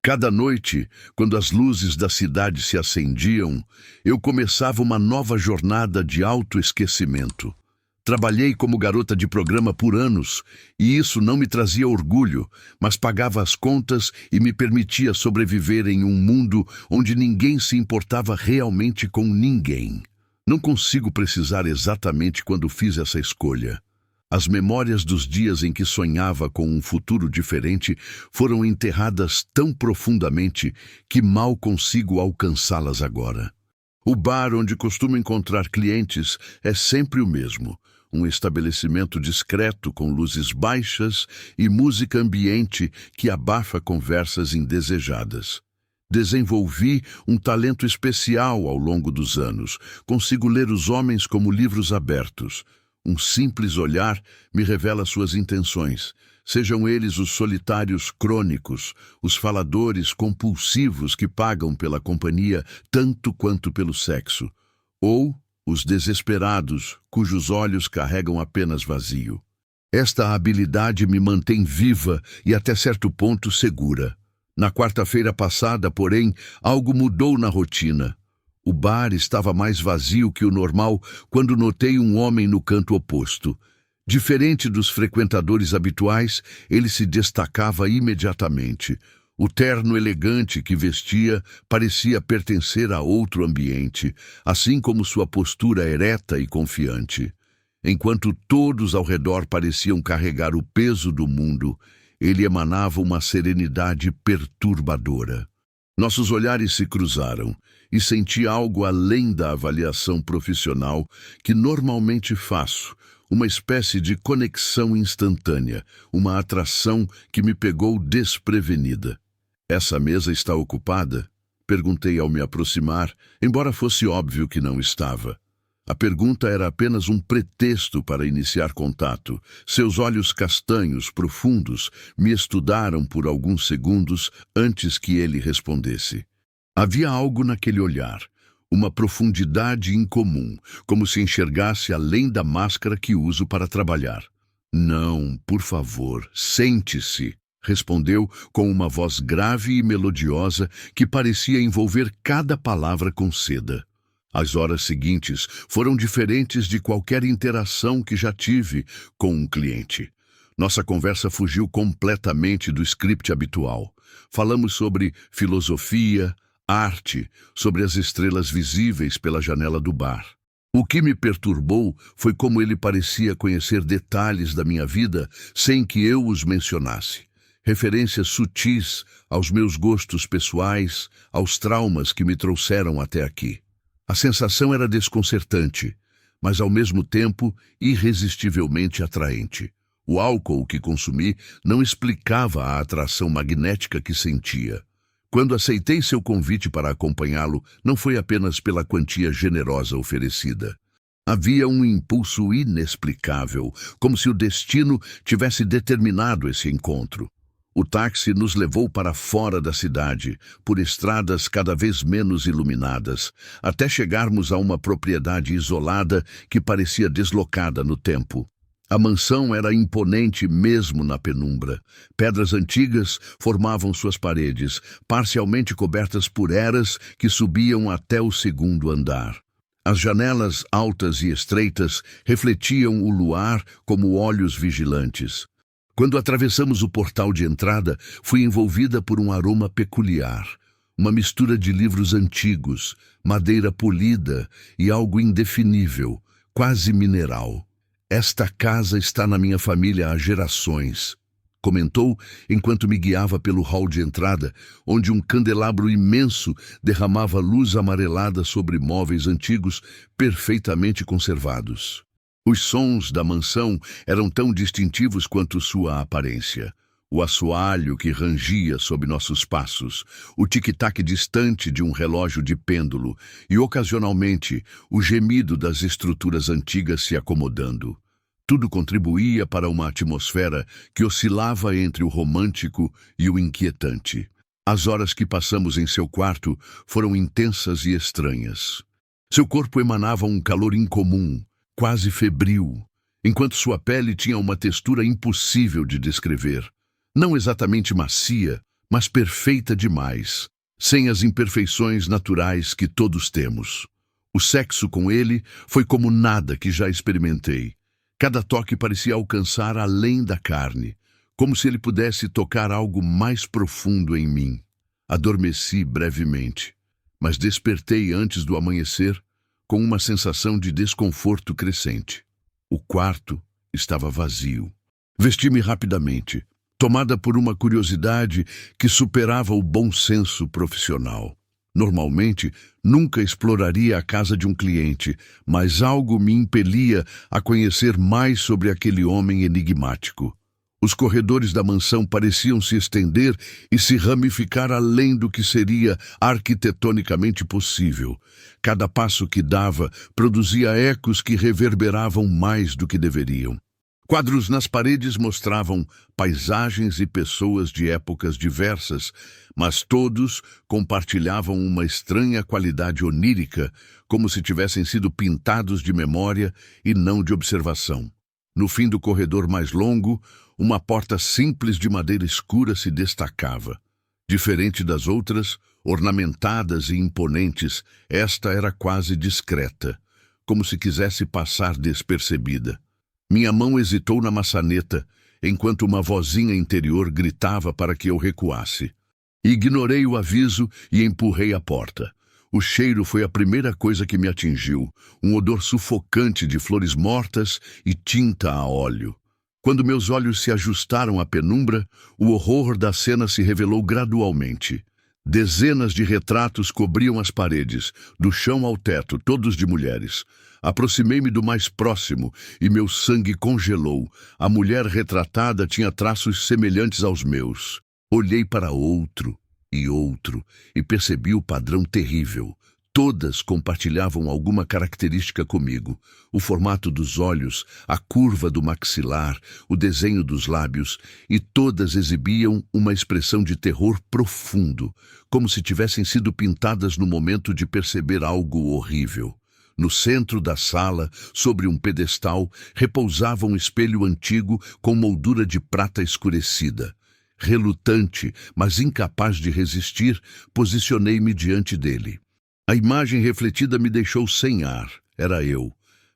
Cada noite, quando as luzes da cidade se acendiam, eu começava uma nova jornada de autoesquecimento. Trabalhei como garota de programa por anos, e isso não me trazia orgulho, mas pagava as contas e me permitia sobreviver em um mundo onde ninguém se importava realmente com ninguém. Não consigo precisar exatamente quando fiz essa escolha. As memórias dos dias em que sonhava com um futuro diferente foram enterradas tão profundamente que mal consigo alcançá-las agora. O bar onde costumo encontrar clientes é sempre o mesmo. Um estabelecimento discreto com luzes baixas e música ambiente que abafa conversas indesejadas. Desenvolvi um talento especial ao longo dos anos. Consigo ler os homens como livros abertos. Um simples olhar me revela suas intenções, sejam eles os solitários crônicos, os faladores compulsivos que pagam pela companhia tanto quanto pelo sexo, ou os desesperados cujos olhos carregam apenas vazio. Esta habilidade me mantém viva e até certo ponto segura. Na quarta-feira passada, porém, algo mudou na rotina. O bar estava mais vazio que o normal quando notei um homem no canto oposto. Diferente dos frequentadores habituais, ele se destacava imediatamente. O terno elegante que vestia parecia pertencer a outro ambiente, assim como sua postura ereta e confiante. Enquanto todos ao redor pareciam carregar o peso do mundo, ele emanava uma serenidade perturbadora. Nossos olhares se cruzaram e senti algo além da avaliação profissional que normalmente faço, uma espécie de conexão instantânea, uma atração que me pegou desprevenida. "Essa mesa está ocupada?" Perguntei ao me aproximar, embora fosse óbvio que não estava. A pergunta era apenas um pretexto para iniciar contato. Seus olhos castanhos, profundos, me estudaram por alguns segundos antes que ele respondesse. Havia algo naquele olhar, uma profundidade incomum, como se enxergasse além da máscara que uso para trabalhar. "Não, por favor, sente-se", respondeu com uma voz grave e melodiosa que parecia envolver cada palavra com seda. As horas seguintes foram diferentes de qualquer interação que já tive com um cliente. Nossa conversa fugiu completamente do script habitual. Falamos sobre filosofia, arte, sobre as estrelas visíveis pela janela do bar. O que me perturbou foi como ele parecia conhecer detalhes da minha vida sem que eu os mencionasse. Referências sutis aos meus gostos pessoais, aos traumas que me trouxeram até aqui. A sensação era desconcertante, mas ao mesmo tempo irresistivelmente atraente. O álcool que consumi não explicava a atração magnética que sentia. Quando aceitei seu convite para acompanhá-lo, não foi apenas pela quantia generosa oferecida. Havia um impulso inexplicável, como se o destino tivesse determinado esse encontro. O táxi nos levou para fora da cidade, por estradas cada vez menos iluminadas, até chegarmos a uma propriedade isolada que parecia deslocada no tempo. A mansão era imponente mesmo na penumbra. Pedras antigas formavam suas paredes, parcialmente cobertas por eras que subiam até o segundo andar. As janelas altas e estreitas refletiam o luar como olhos vigilantes. Quando atravessamos o portal de entrada, fui envolvida por um aroma peculiar, uma mistura de livros antigos, madeira polida e algo indefinível, quase mineral. "Esta casa está na minha família há gerações", comentou enquanto me guiava pelo hall de entrada, onde um candelabro imenso derramava luz amarelada sobre móveis antigos perfeitamente conservados. Os sons da mansão eram tão distintivos quanto sua aparência. O assoalho que rangia sob nossos passos, o tic-tac distante de um relógio de pêndulo e, ocasionalmente, o gemido das estruturas antigas se acomodando. Tudo contribuía para uma atmosfera que oscilava entre o romântico e o inquietante. As horas que passamos em seu quarto foram intensas e estranhas. Seu corpo emanava um calor incomum, quase febril, enquanto sua pele tinha uma textura impossível de descrever. Não exatamente macia, mas perfeita demais, sem as imperfeições naturais que todos temos. O sexo com ele foi como nada que já experimentei. Cada toque parecia alcançar além da carne, como se ele pudesse tocar algo mais profundo em mim. Adormeci brevemente, mas despertei antes do amanhecer com uma sensação de desconforto crescente. O quarto estava vazio. Vesti-me rapidamente, tomada por uma curiosidade que superava o bom senso profissional. Normalmente, nunca exploraria a casa de um cliente, mas algo me impelia a conhecer mais sobre aquele homem enigmático. Os corredores da mansão pareciam se estender e se ramificar além do que seria arquitetonicamente possível. Cada passo que dava produzia ecos que reverberavam mais do que deveriam. Quadros nas paredes mostravam paisagens e pessoas de épocas diversas, mas todos compartilhavam uma estranha qualidade onírica, como se tivessem sido pintados de memória e não de observação. No fim do corredor mais longo, uma porta simples de madeira escura se destacava. Diferente das outras, ornamentadas e imponentes, esta era quase discreta, como se quisesse passar despercebida. Minha mão hesitou na maçaneta, enquanto uma vozinha interior gritava para que eu recuasse. Ignorei o aviso e empurrei a porta. O cheiro foi a primeira coisa que me atingiu, um odor sufocante de flores mortas e tinta a óleo. Quando meus olhos se ajustaram à penumbra, o horror da cena se revelou gradualmente. Dezenas de retratos cobriam as paredes, do chão ao teto, todos de mulheres. Aproximei-me do mais próximo e meu sangue congelou. A mulher retratada tinha traços semelhantes aos meus. Olhei para outro e percebi o padrão terrível. Todas compartilhavam alguma característica comigo. O formato dos olhos, a curva do maxilar, o desenho dos lábios, e todas exibiam uma expressão de terror profundo, como se tivessem sido pintadas no momento de perceber algo horrível. No centro da sala, sobre um pedestal, repousava um espelho antigo com moldura de prata escurecida. Relutante, mas incapaz de resistir, posicionei-me diante dele. A imagem refletida me deixou sem ar. Era eu,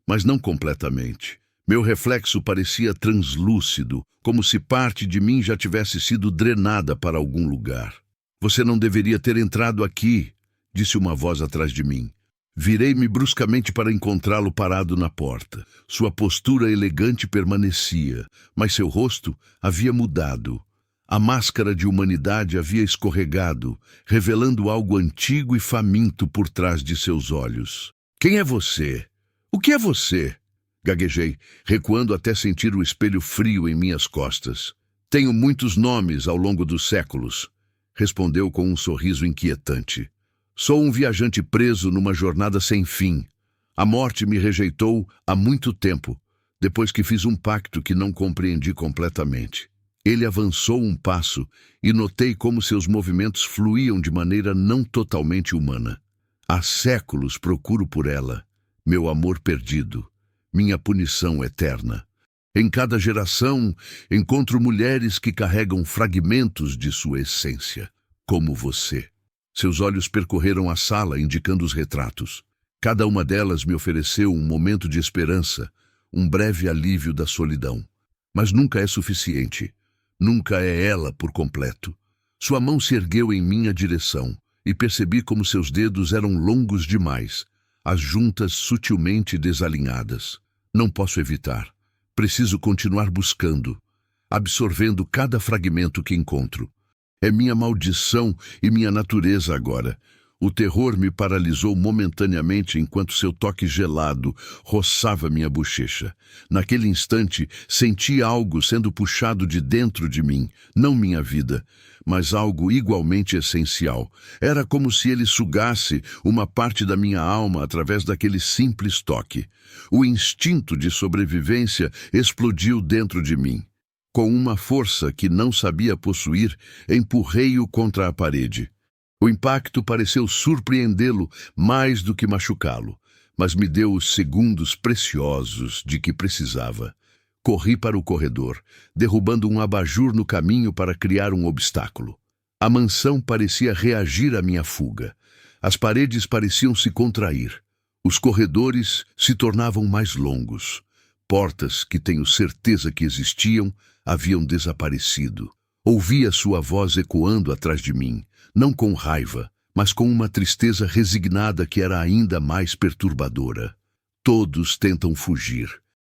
mas não completamente. Meu reflexo parecia translúcido, como se parte de mim já tivesse sido drenada para algum lugar. Você não deveria ter entrado aqui, disse uma voz atrás de mim. Virei-me bruscamente para encontrá-lo parado na porta. Sua postura elegante permanecia, mas seu rosto havia mudado. A máscara de humanidade havia escorregado, revelando algo antigo e faminto por trás de seus olhos. Quem é você? O que é você? Gaguejei, recuando até sentir o espelho frio em minhas costas. Tenho muitos nomes ao longo dos séculos, respondeu com um sorriso inquietante. Sou um viajante preso numa jornada sem fim. A morte me rejeitou há muito tempo, depois que fiz um pacto que não compreendi completamente. Ele avançou um passo e notei como seus movimentos fluíam de maneira não totalmente humana. Há séculos procuro por ela, meu amor perdido, minha punição eterna. Em cada geração, encontro mulheres que carregam fragmentos de sua essência, como você. Seus olhos percorreram a sala, indicando os retratos. Cada uma delas me ofereceu um momento de esperança, um breve alívio da solidão. Mas nunca é suficiente. Nunca é ela por completo. Sua mão se ergueu em minha direção e percebi como seus dedos eram longos demais, as juntas sutilmente desalinhadas. Não posso evitar. Preciso continuar buscando, absorvendo cada fragmento que encontro. É minha maldição e minha natureza agora. O terror me paralisou momentaneamente enquanto seu toque gelado roçava minha bochecha. Naquele instante, senti algo sendo puxado de dentro de mim, não minha vida, mas algo igualmente essencial. Era como se ele sugasse uma parte da minha alma através daquele simples toque. O instinto de sobrevivência explodiu dentro de mim. Com uma força que não sabia possuir, empurrei-o contra a parede. O impacto pareceu surpreendê-lo mais do que machucá-lo, mas me deu os segundos preciosos de que precisava. Corri para o corredor, derrubando um abajur no caminho para criar um obstáculo. A mansão parecia reagir à minha fuga. As paredes pareciam se contrair. Os corredores se tornavam mais longos. Portas que tenho certeza que existiam haviam desaparecido. Ouvia sua voz ecoando atrás de mim, não com raiva, mas com uma tristeza resignada que era ainda mais perturbadora. Todos tentam fugir.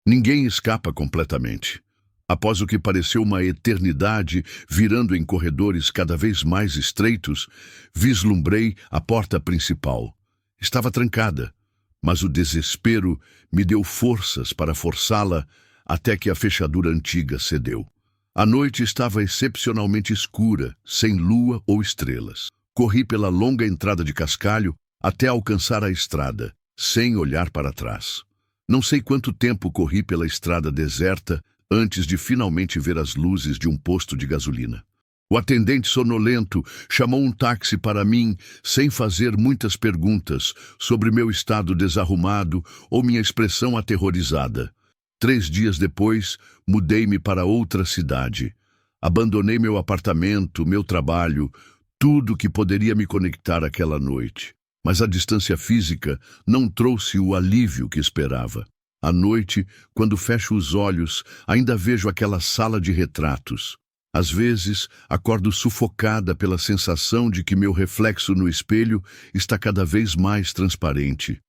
Ninguém escapa completamente. Após o que pareceu uma eternidade, virando em corredores cada vez mais estreitos, vislumbrei a porta principal. Estava trancada, mas o desespero me deu forças para forçá-la até que a fechadura antiga cedeu. A noite estava excepcionalmente escura, sem lua ou estrelas. Corri pela longa entrada de cascalho até alcançar a estrada, sem olhar para trás. Não sei quanto tempo corri pela estrada deserta antes de finalmente ver as luzes de um posto de gasolina. O atendente sonolento chamou um táxi para mim sem fazer muitas perguntas sobre meu estado desarrumado ou minha expressão aterrorizada. 3 dias depois, mudei-me para outra cidade. Abandonei meu apartamento, meu trabalho, tudo que poderia me conectar àquela noite. Mas a distância física não trouxe o alívio que esperava. À noite, quando fecho os olhos, ainda vejo aquela sala de retratos. Às vezes, acordo sufocada pela sensação de que meu reflexo no espelho está cada vez mais transparente.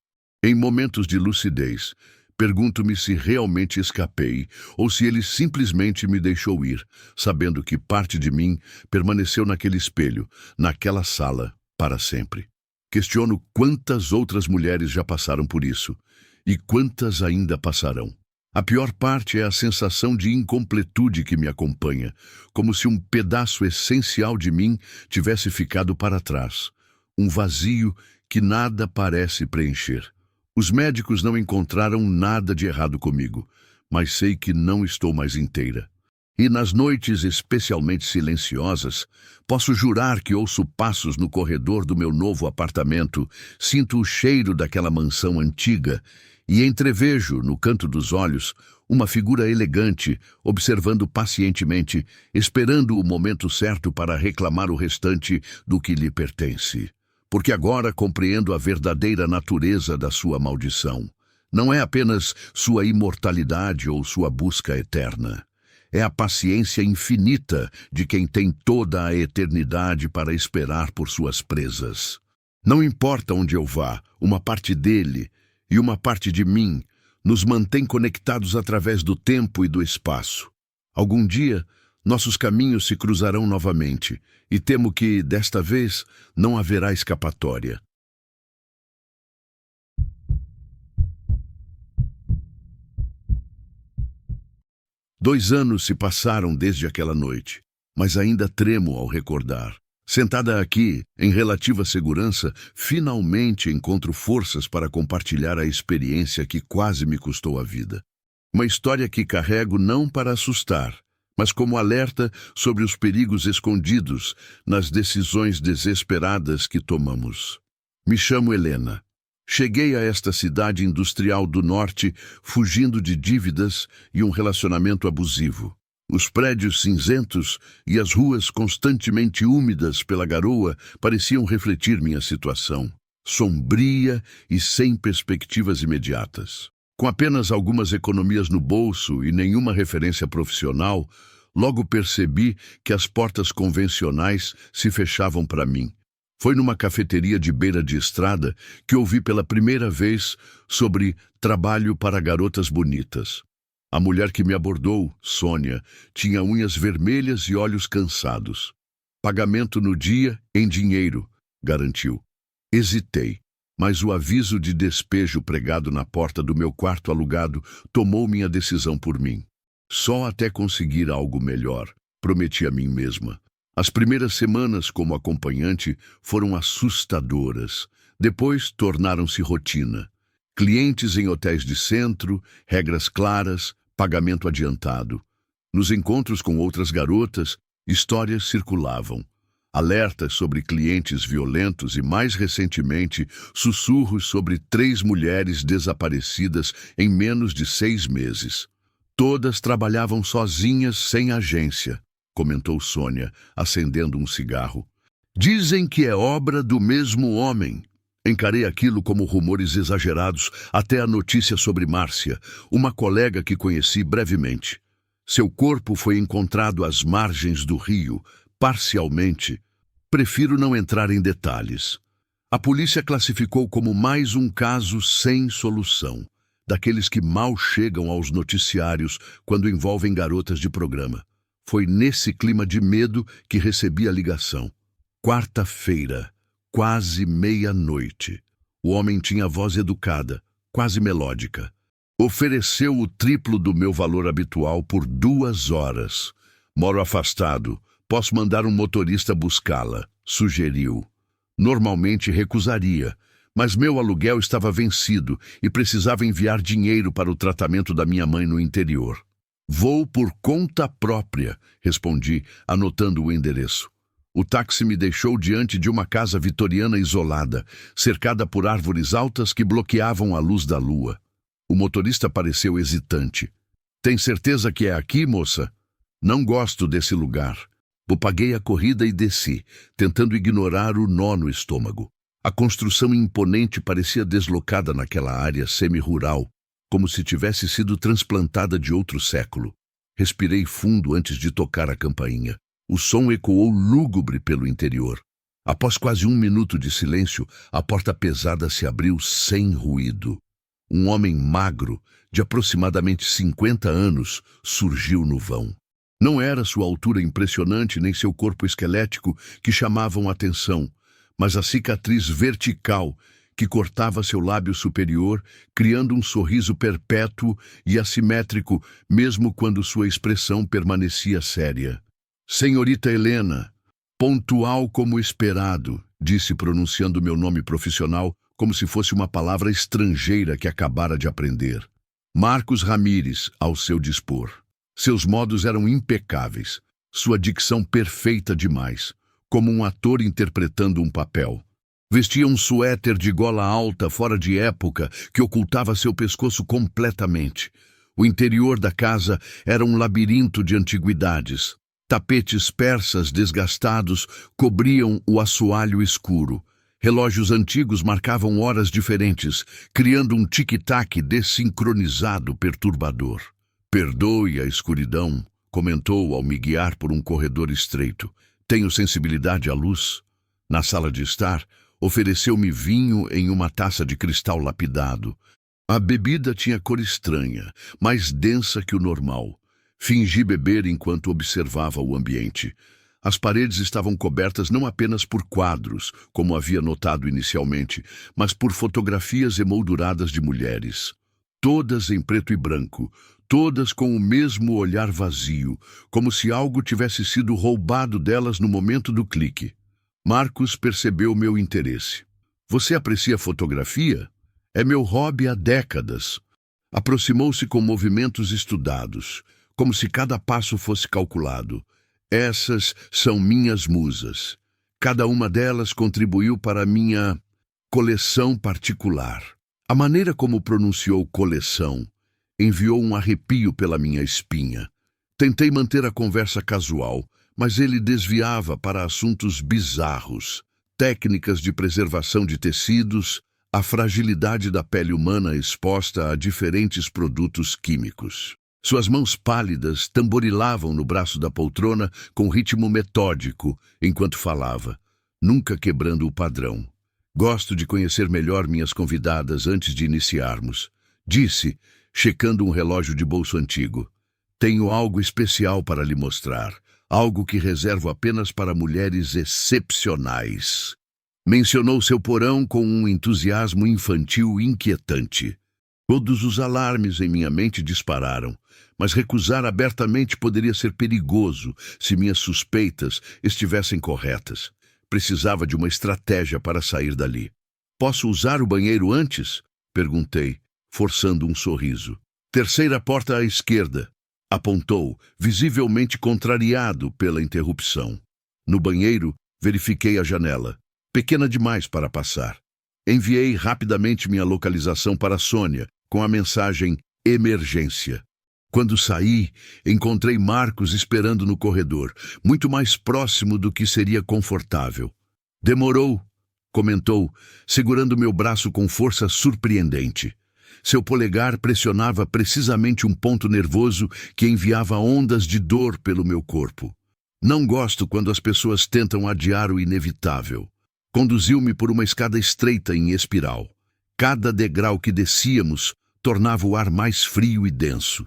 Em momentos de lucidez, pergunto-me se realmente escapei ou se ele simplesmente me deixou ir, sabendo que parte de mim permaneceu naquele espelho, naquela sala, para sempre. Questiono quantas outras mulheres já passaram por isso e quantas ainda passarão. A pior parte é a sensação de incompletude que me acompanha, como se um pedaço essencial de mim tivesse ficado para trás. Um vazio que nada parece preencher. Os médicos não encontraram nada de errado comigo, mas sei que não estou mais inteira. E nas noites especialmente silenciosas, posso jurar que ouço passos no corredor do meu novo apartamento, sinto o cheiro daquela mansão antiga e entrevejo, no canto dos olhos, uma figura elegante, observando pacientemente, esperando o momento certo para reclamar o restante do que lhe pertence. Porque agora compreendo a verdadeira natureza da sua maldição. Não é apenas sua imortalidade ou sua busca eterna. É a paciência infinita de quem tem toda a eternidade para esperar por suas presas. Não importa onde eu vá, uma parte dele e uma parte de mim nos mantém conectados através do tempo e do espaço. Algum dia, nossos caminhos se cruzarão novamente, e temo que, desta vez, não haverá escapatória. Dois anos se passaram desde aquela noite, mas ainda tremo ao recordar. Sentada aqui, em relativa segurança, finalmente encontro forças para compartilhar a experiência que quase me custou a vida. Uma história que carrego não para assustar, mas como alerta sobre os perigos escondidos nas decisões desesperadas que tomamos. Me chamo Helena. Cheguei a esta cidade industrial do norte fugindo de dívidas e um relacionamento abusivo. Os prédios cinzentos e as ruas constantemente úmidas pela garoa pareciam refletir minha situação, sombria e sem perspectivas imediatas. Com apenas algumas economias no bolso e nenhuma referência profissional, logo percebi que as portas convencionais se fechavam para mim. Foi numa cafeteria de beira de estrada que ouvi pela primeira vez sobre trabalho para garotas bonitas. A mulher que me abordou, Sônia, tinha unhas vermelhas e olhos cansados. Pagamento no dia, em dinheiro, garantiu. Hesitei, mas o aviso de despejo pregado na porta do meu quarto alugado tomou minha decisão por mim. Só até conseguir algo melhor, prometi a mim mesma. As primeiras semanas como acompanhante foram assustadoras. Depois tornaram-se rotina. Clientes em hotéis de centro, regras claras, pagamento adiantado. Nos encontros com outras garotas, histórias circulavam. Alertas sobre clientes violentos e, mais recentemente, sussurros sobre 3 mulheres desaparecidas em menos de 6 meses. Todas trabalhavam sozinhas, sem agência. comentou Sônia, acendendo um cigarro. Dizem que é obra do mesmo homem. Encarei aquilo como rumores exagerados, até a notícia sobre Márcia, uma colega que conheci brevemente. Seu corpo foi encontrado às margens do rio, parcialmente. Prefiro não entrar em detalhes. A polícia classificou como mais um caso sem solução, daqueles que mal chegam aos noticiários quando envolvem garotas de programa. Foi nesse clima de medo que recebi a ligação. Quarta-feira, quase meia-noite. O homem tinha voz educada, quase melódica. Ofereceu o triplo do meu valor habitual por 2 horas. Moro afastado. Posso mandar um motorista buscá-la, sugeriu. Normalmente recusaria, mas meu aluguel estava vencido e precisava enviar dinheiro para o tratamento da minha mãe no interior. Vou por conta própria, respondi, anotando o endereço. O táxi me deixou diante de uma casa vitoriana isolada, cercada por árvores altas que bloqueavam a luz da lua. O motorista pareceu hesitante. Tem certeza que é aqui, moça? Não gosto desse lugar. Eu paguei a corrida e desci, tentando ignorar o nó no estômago. A construção imponente parecia deslocada naquela área semi-rural, como se tivesse sido transplantada de outro século. Respirei fundo antes de tocar a campainha. O som ecoou lúgubre pelo interior. Após quase 1 minuto de silêncio, a porta pesada se abriu sem ruído. Um homem magro, de aproximadamente 50 anos, surgiu no vão. Não era sua altura impressionante nem seu corpo esquelético que chamavam a atenção, mas a cicatriz vertical que cortava seu lábio superior, criando um sorriso perpétuo e assimétrico, mesmo quando sua expressão permanecia séria. Senhorita Helena, pontual como esperado, disse pronunciando meu nome profissional como se fosse uma palavra estrangeira que acabara de aprender. Marcos Ramírez, ao seu dispor. Seus modos eram impecáveis, sua dicção perfeita demais, como um ator interpretando um papel. Vestia um suéter de gola alta fora de época que ocultava seu pescoço completamente. O interior da casa era um labirinto de antiguidades. Tapetes persas desgastados cobriam o assoalho escuro. Relógios antigos marcavam horas diferentes, criando um tic-tac desincronizado perturbador. Perdoe a escuridão, comentou ao me guiar por um corredor estreito. Tenho sensibilidade à luz. Na sala de estar, ofereceu-me vinho em uma taça de cristal lapidado. A bebida tinha cor estranha, mais densa que o normal. Fingi beber enquanto observava o ambiente. As paredes estavam cobertas não apenas por quadros, como havia notado inicialmente, mas por fotografias emolduradas de mulheres. Todas em preto e branco, todas com o mesmo olhar vazio, como se algo tivesse sido roubado delas no momento do clique. Marcos percebeu meu interesse. Você aprecia fotografia? É meu hobby há décadas. Aproximou-se com movimentos estudados, como se cada passo fosse calculado. Essas são minhas musas. Cada uma delas contribuiu para a minha coleção particular. A maneira como pronunciou coleção enviou um arrepio pela minha espinha. Tentei manter a conversa casual, mas ele desviava para assuntos bizarros, técnicas de preservação de tecidos, a fragilidade da pele humana exposta a diferentes produtos químicos. Suas mãos pálidas tamborilavam no braço da poltrona com ritmo metódico enquanto falava, nunca quebrando o padrão. Gosto de conhecer melhor minhas convidadas antes de iniciarmos, disse, checando um relógio de bolso antigo. Tenho algo especial para lhe mostrar, algo que reservo apenas para mulheres excepcionais. Mencionou seu porão com um entusiasmo infantil inquietante. Todos os alarmes em minha mente dispararam, mas recusar abertamente poderia ser perigoso se minhas suspeitas estivessem corretas. Precisava de uma estratégia para sair dali. Posso usar o banheiro antes? Perguntei, forçando um sorriso. Terceira porta à esquerda, apontou, visivelmente contrariado pela interrupção. No banheiro, verifiquei a janela, pequena demais para passar. Enviei rapidamente minha localização para Sônia, com a mensagem emergência. Quando saí, encontrei Marcos esperando no corredor, muito mais próximo do que seria confortável. Demorou, comentou, segurando meu braço com força surpreendente. Seu polegar pressionava precisamente um ponto nervoso que enviava ondas de dor pelo meu corpo. Não gosto quando as pessoas tentam adiar o inevitável. Conduziu-me por uma escada estreita em espiral. Cada degrau que descíamos tornava o ar mais frio e denso.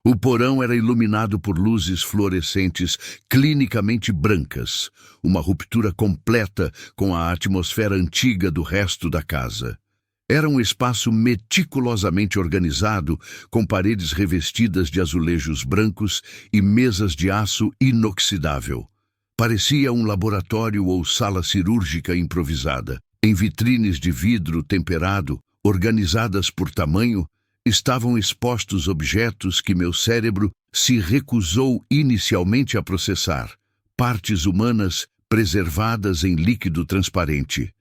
O porão era iluminado por luzes fluorescentes clinicamente brancas, uma ruptura completa com a atmosfera antiga do resto da casa. Era um espaço meticulosamente organizado, com paredes revestidas de azulejos brancos e mesas de aço inoxidável. Parecia um laboratório ou sala cirúrgica improvisada. Em vitrines de vidro temperado, organizadas por tamanho, estavam expostos objetos que meu cérebro se recusou inicialmente a processar, partes humanas preservadas em líquido transparente.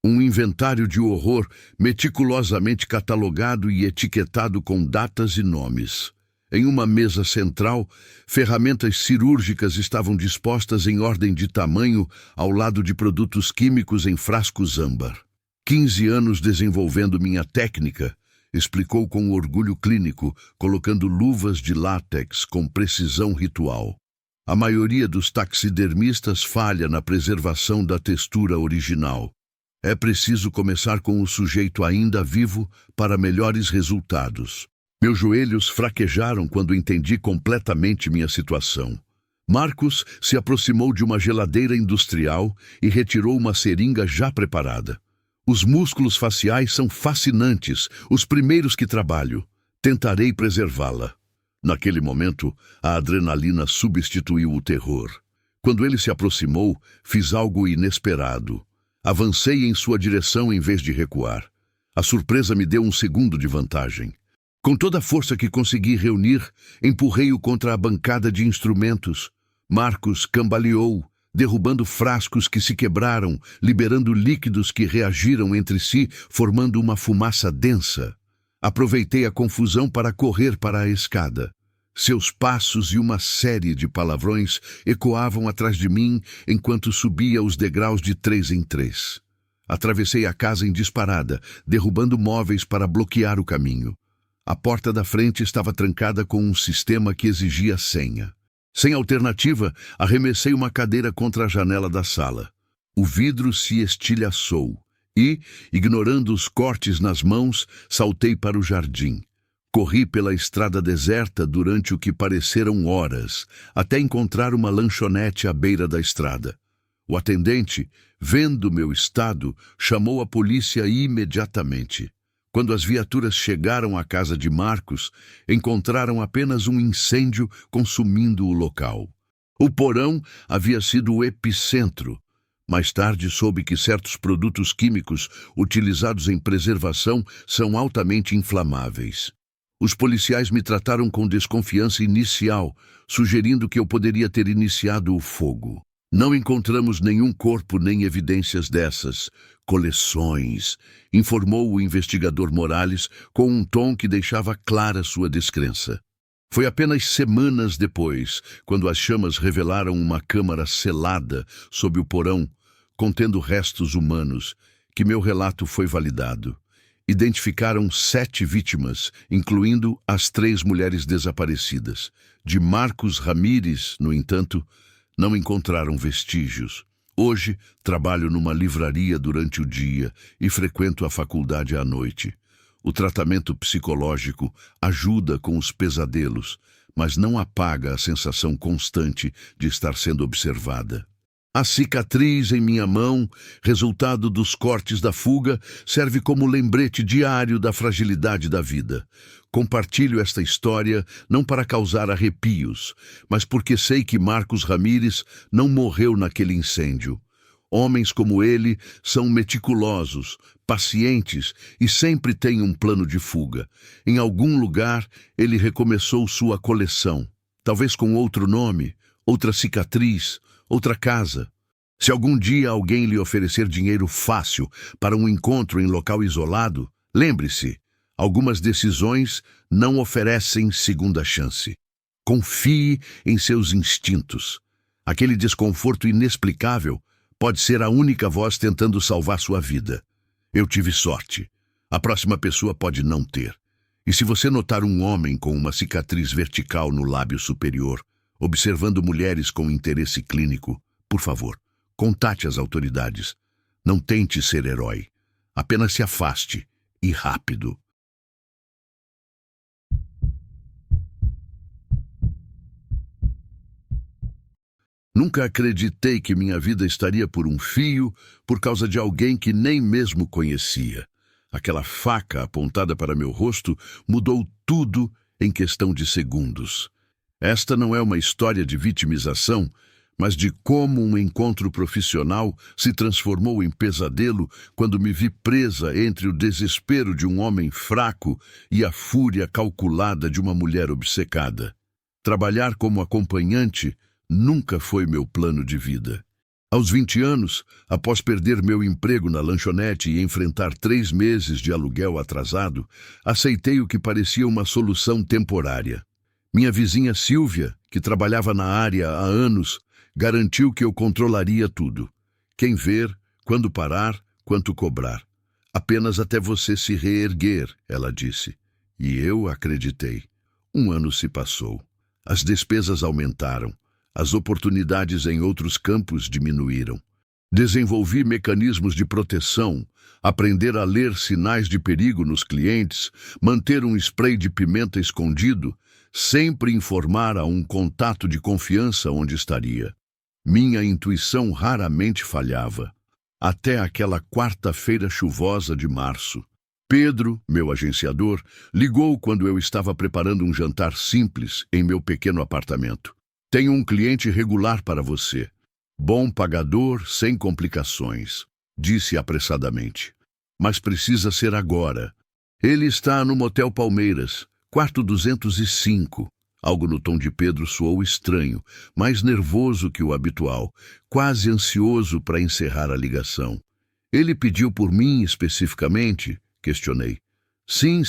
Um inventário de horror meticulosamente catalogado e etiquetado com datas e nomes. Em uma mesa central, ferramentas cirúrgicas estavam dispostas em ordem de tamanho ao lado de produtos químicos em frascos âmbar. 15 anos desenvolvendo minha técnica, explicou com orgulho clínico, colocando luvas de látex com precisão ritual. A maioria dos taxidermistas falha na preservação da textura original. É preciso começar com o sujeito ainda vivo para melhores resultados. Meus joelhos fraquejaram quando entendi completamente minha situação. Marcos se aproximou de uma geladeira industrial e retirou uma seringa já preparada. Os músculos faciais são fascinantes, os primeiros que trabalho. Tentarei preservá-la. Naquele momento, a adrenalina substituiu o terror. Quando ele se aproximou, fiz algo inesperado. Avancei em sua direção em vez de recuar. A surpresa me deu um segundo de vantagem. Com toda a força que consegui reunir, empurrei-o contra a bancada de instrumentos. Marcos cambaleou, derrubando frascos que se quebraram, liberando líquidos que reagiram entre si, formando uma fumaça densa. Aproveitei a confusão para correr para a escada. Seus passos e uma série de palavrões ecoavam atrás de mim enquanto subia os degraus de 3 em 3. Atravessei a casa em disparada, derrubando móveis para bloquear o caminho. A porta da frente estava trancada com um sistema que exigia senha. Sem alternativa, arremessei uma cadeira contra a janela da sala. O vidro se estilhaçou e, ignorando os cortes nas mãos, saltei para o jardim. Corri pela estrada deserta durante o que pareceram horas, até encontrar uma lanchonete à beira da estrada. O atendente, vendo meu estado, chamou a polícia imediatamente. Quando as viaturas chegaram à casa de Marcos, encontraram apenas um incêndio consumindo o local. O porão havia sido o epicentro. Mais tarde soube que certos produtos químicos utilizados em preservação são altamente inflamáveis. Os policiais me trataram com desconfiança inicial, sugerindo que eu poderia ter iniciado o fogo. Não encontramos nenhum corpo nem evidências dessas coleções, informou o investigador Morales com um tom que deixava clara sua descrença. Foi apenas semanas depois, quando as chamas revelaram uma câmara selada sob o porão, contendo restos humanos, que meu relato foi validado. Identificaram 7 vítimas, incluindo as 3 mulheres desaparecidas. De Marcos Ramírez, no entanto, não encontraram vestígios. Hoje, trabalho numa livraria durante o dia e frequento a faculdade à noite. O tratamento psicológico ajuda com os pesadelos, mas não apaga a sensação constante de estar sendo observada. A cicatriz em minha mão, resultado dos cortes da fuga, serve como lembrete diário da fragilidade da vida. Compartilho esta história não para causar arrepios, mas porque sei que Marcos Ramírez não morreu naquele incêndio. Homens como ele são meticulosos, pacientes e sempre têm um plano de fuga. Em algum lugar, ele recomeçou sua coleção, talvez com outro nome, outra cicatriz, outra casa. Se algum dia alguém lhe oferecer dinheiro fácil para um encontro em local isolado, lembre-se, Algumas decisões não oferecem segunda chance. Confie em seus instintos. Aquele desconforto inexplicável pode ser a única voz tentando salvar sua vida. Eu tive sorte. A próxima pessoa pode não ter. E se você notar um homem com uma cicatriz vertical no lábio superior, observando mulheres com interesse clínico, por favor, contate as autoridades. Não tente ser herói. Apenas se afaste, e rápido. Nunca acreditei que minha vida estaria por um fio por causa de alguém que nem mesmo conhecia. Aquela faca apontada para meu rosto mudou tudo em questão de segundos. Esta não é uma história de vitimização, mas de como um encontro profissional se transformou em pesadelo quando me vi presa entre o desespero de um homem fraco e a fúria calculada de uma mulher obcecada. Trabalhar como acompanhante nunca foi meu plano de vida. Aos 20 anos, após perder meu emprego na lanchonete e enfrentar 3 meses de aluguel atrasado, aceitei o que parecia uma solução temporária. Minha vizinha Silvia, que trabalhava na área há anos, garantiu que eu controlaria tudo. Quem ver, quando parar, quanto cobrar. Apenas até você se reerguer, ela disse. E eu acreditei. 1 ano se passou. As despesas aumentaram. As oportunidades em outros campos diminuíram. Desenvolvi mecanismos de proteção, aprender a ler sinais de perigo nos clientes, manter um spray de pimenta escondido, sempre informar a um contato de confiança onde estaria. Minha intuição raramente falhava. Até aquela quarta-feira chuvosa de março. Pedro, meu agenciador, ligou quando eu estava preparando um jantar simples em meu pequeno apartamento. Tenho um cliente regular para você. Bom pagador, sem complicações, disse apressadamente. Mas precisa ser agora. Ele está no Motel Palmeiras, quarto 205. Algo no tom de Pedro soou estranho, mais nervoso que o habitual, quase ansioso para encerrar a ligação. Ele pediu por mim especificamente? Questionei. Sim,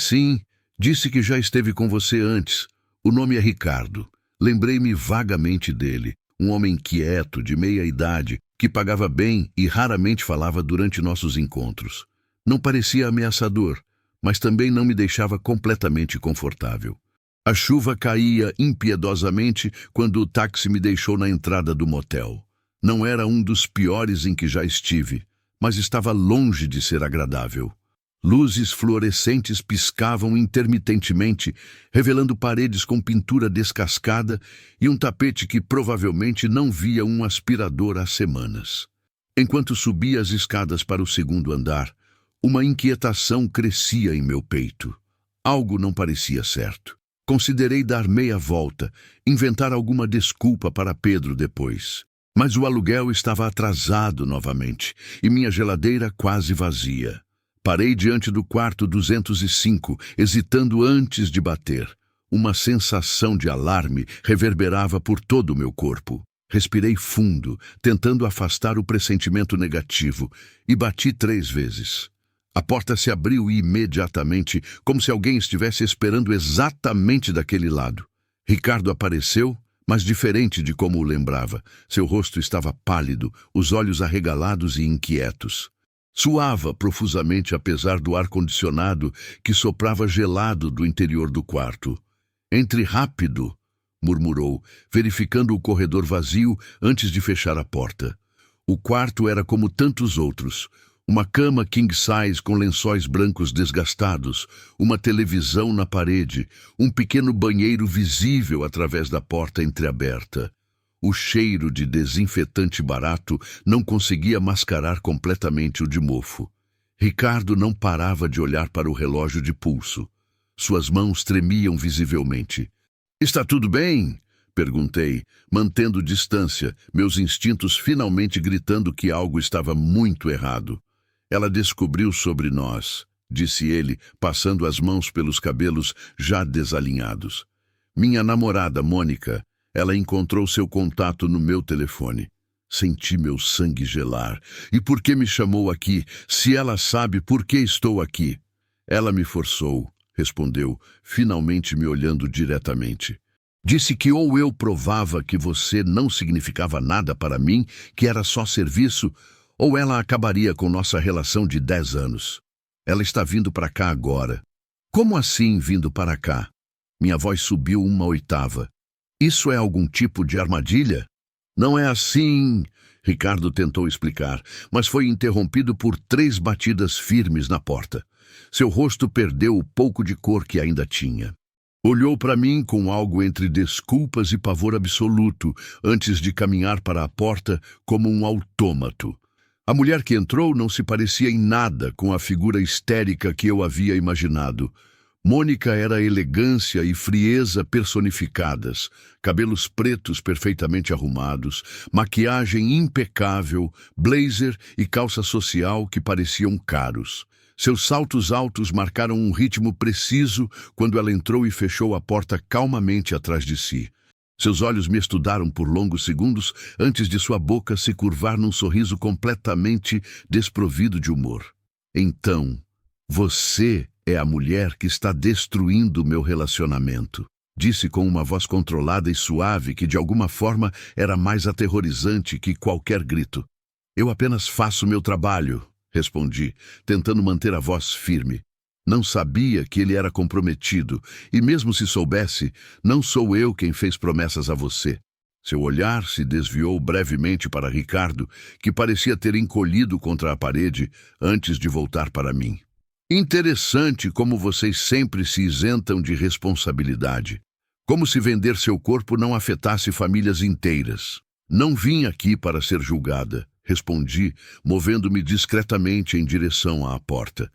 disse que já esteve com você antes. O nome é Ricardo. Lembrei-me vagamente dele, um homem quieto, de meia idade, que pagava bem e raramente falava durante nossos encontros. Não parecia ameaçador, mas também não me deixava completamente confortável. A chuva caía impiedosamente quando o táxi me deixou na entrada do motel. Não era um dos piores em que já estive, mas estava longe de ser agradável. Luzes fluorescentes piscavam intermitentemente, revelando paredes com pintura descascada e um tapete que provavelmente não via um aspirador há semanas. Enquanto subia as escadas para o 2º andar, uma inquietação crescia em meu peito. Algo não parecia certo. Considerei dar meia volta, inventar alguma desculpa para Pedro depois. Mas o aluguel estava atrasado novamente e minha geladeira quase vazia. Parei diante do quarto 205, hesitando antes de bater. Uma sensação de alarme reverberava por todo o meu corpo. Respirei fundo, tentando afastar o pressentimento negativo, e bati 3 vezes. A porta se abriu imediatamente, como se alguém estivesse esperando exatamente daquele lado. Ricardo apareceu, mas diferente de como o lembrava. Seu rosto estava pálido, os olhos arregalados e inquietos. Suava profusamente apesar do ar-condicionado que soprava gelado do interior do quarto. Entre rápido, murmurou, verificando o corredor vazio antes de fechar a porta. O quarto era como tantos outros. Uma cama king-size com lençóis brancos desgastados, uma televisão na parede, um pequeno banheiro visível através da porta entreaberta. O cheiro de desinfetante barato não conseguia mascarar completamente o de mofo. Ricardo não parava de olhar para o relógio de pulso. Suas mãos tremiam visivelmente. "Está tudo bem?" perguntei, mantendo distância, meus instintos finalmente gritando que algo estava muito errado. "Ela descobriu sobre nós", disse ele, passando as mãos pelos cabelos já desalinhados. "Minha namorada, Mônica. Ela encontrou seu contato no meu telefone. Senti meu sangue gelar. E por que me chamou aqui, se ela sabe por que estou aqui? Ela me forçou", respondeu, finalmente me olhando diretamente. Disse que ou eu provava que você não significava nada para mim, que era só serviço, ou ela acabaria com nossa relação de 10 anos. Ela está vindo para cá agora. Como assim vindo para cá? Minha voz subiu 1/8. Isso é algum tipo de armadilha? Não é assim, Ricardo tentou explicar, mas foi interrompido por 3 batidas firmes na porta. Seu rosto perdeu o pouco de cor que ainda tinha. Olhou para mim com algo entre desculpas e pavor absoluto, antes de caminhar para a porta como um autômato. A mulher que entrou não se parecia em nada com a figura histérica que eu havia imaginado. Mônica era elegância e frieza personificadas, cabelos pretos perfeitamente arrumados, maquiagem impecável, blazer e calça social que pareciam caros. Seus saltos altos marcaram um ritmo preciso quando ela entrou e fechou a porta calmamente atrás de si. Seus olhos me estudaram por longos segundos antes de sua boca se curvar num sorriso completamente desprovido de humor. Então, você é a mulher que está destruindo meu relacionamento, disse com uma voz controlada e suave que de alguma forma era mais aterrorizante que qualquer grito. Eu apenas faço meu trabalho, respondi, tentando manter a voz firme. Não sabia que ele era comprometido, e mesmo se soubesse, não sou eu quem fez promessas a você. Seu olhar se desviou brevemente para Ricardo, que parecia ter encolhido contra a parede antes de voltar para mim. Interessante como vocês sempre se isentam de responsabilidade. Como se vender seu corpo não afetasse famílias inteiras. Não vim aqui para ser julgada, respondi, movendo-me discretamente em direção à porta.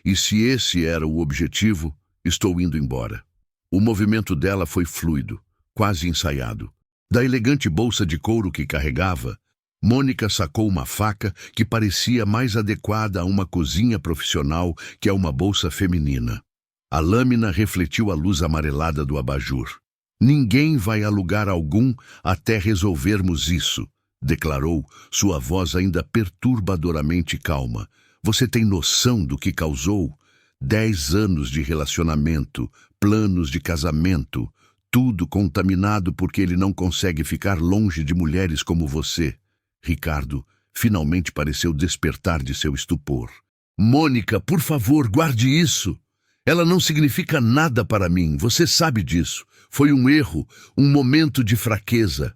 E se esse era o objetivo, estou indo embora. O movimento dela foi fluido, quase ensaiado. Da elegante bolsa de couro que carregava, Mônica sacou uma faca que parecia mais adequada a uma cozinha profissional que a uma bolsa feminina. A lâmina refletiu a luz amarelada do abajur. Ninguém vai a lugar algum até resolvermos isso, declarou, sua voz ainda perturbadoramente calma. Você tem noção do que causou? 10 anos de relacionamento, planos de casamento, tudo contaminado porque ele não consegue ficar longe de mulheres como você. Ricardo finalmente pareceu despertar de seu estupor. Mônica, por favor, guarde isso. Ela não significa nada para mim, você sabe disso. Foi um erro, um momento de fraqueza.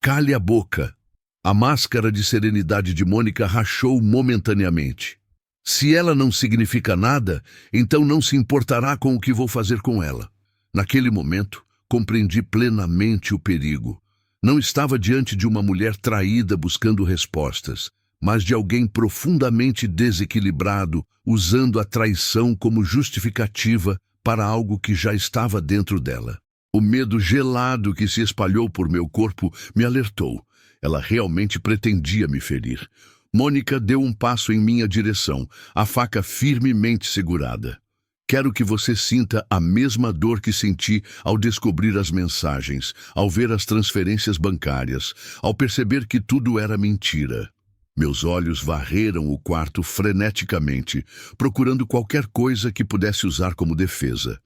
Cale a boca. A máscara de serenidade de Mônica rachou momentaneamente. Se ela não significa nada, então não se importará com o que vou fazer com ela. Naquele momento, compreendi plenamente o perigo. Não estava diante de uma mulher traída buscando respostas, mas de alguém profundamente desequilibrado, usando a traição como justificativa para algo que já estava dentro dela. O medo gelado que se espalhou por meu corpo me alertou. Ela realmente pretendia me ferir. Mônica deu um passo em minha direção, a faca firmemente segurada. Quero que você sinta a mesma dor que senti ao descobrir as mensagens, ao ver as transferências bancárias, ao perceber que tudo era mentira. Meus olhos varreram o quarto freneticamente, procurando qualquer coisa que pudesse usar como defesa.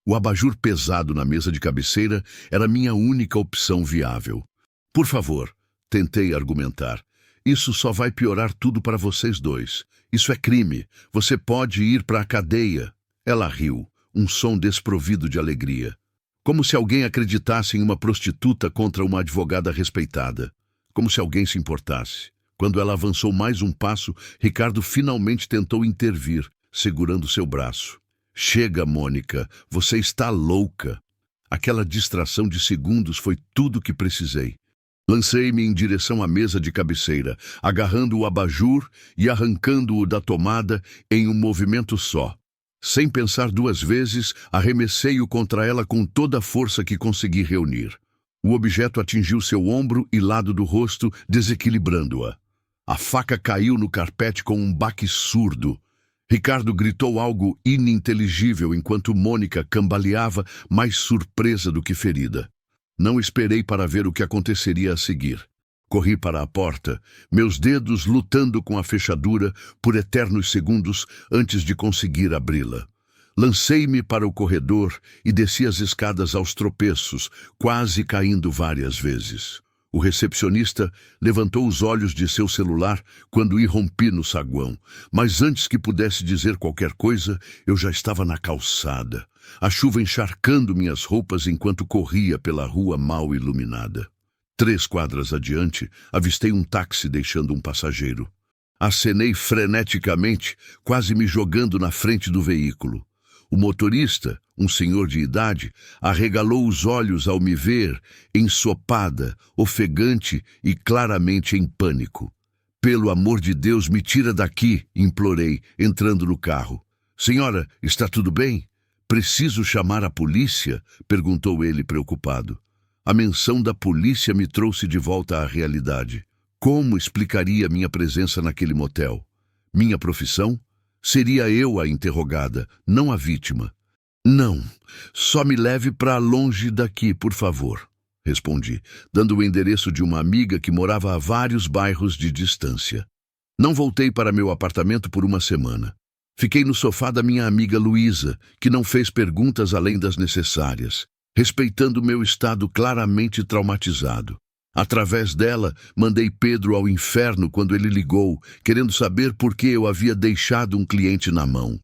O abajur pesado na mesa de cabeceira era minha única opção viável. Por favor, tentei argumentar. Isso só vai piorar tudo para vocês dois. Isso é crime. Você pode ir para a cadeia. Ela riu, um som desprovido de alegria. Como se alguém acreditasse em uma prostituta contra uma advogada respeitada. Como se alguém se importasse. Quando ela avançou mais um passo, Ricardo finalmente tentou intervir, segurando seu braço. Chega, Mônica, você está louca. Aquela distração de segundos foi tudo o que precisei. Lancei-me em direção à mesa de cabeceira, agarrando o abajur e arrancando-o da tomada em um movimento só. Sem pensar 2 vezes, arremessei-o contra ela com toda a força que consegui reunir. O objeto atingiu seu ombro e lado do rosto, desequilibrando-a. A faca caiu no carpete com um baque surdo. Ricardo gritou algo ininteligível enquanto Mônica cambaleava, mais surpresa do que ferida. Não esperei para ver o que aconteceria a seguir. Corri para a porta, meus dedos lutando com a fechadura por eternos segundos antes de conseguir abri-la. Lancei-me para o corredor e desci as escadas aos tropeços, quase caindo várias vezes. O recepcionista levantou os olhos de seu celular quando irrompi no saguão, mas antes que pudesse dizer qualquer coisa, eu já estava na calçada, a chuva encharcando minhas roupas enquanto corria pela rua mal iluminada. 3 quadras adiante, avistei um táxi deixando um passageiro. Acenei freneticamente, quase me jogando na frente do veículo. O motorista, um senhor de idade, arregalou os olhos ao me ver, ensopada, ofegante e claramente em pânico. "Pelo amor de Deus, me tira daqui", implorei, entrando no carro. "Senhora, está tudo bem? Preciso chamar a polícia?", perguntou ele preocupado. A menção da polícia me trouxe de volta à realidade. Como explicaria minha presença naquele motel? Minha profissão? Seria eu a interrogada, não a vítima. "Não, só me leve para longe daqui, por favor", respondi, dando o endereço de uma amiga que morava a vários bairros de distância. Não voltei para meu apartamento por uma semana. Fiquei no sofá da minha amiga Luísa, que não fez perguntas além das necessárias, respeitando meu estado claramente traumatizado. Através dela, mandei Pedro ao inferno quando ele ligou, querendo saber por que eu havia deixado um cliente na mão.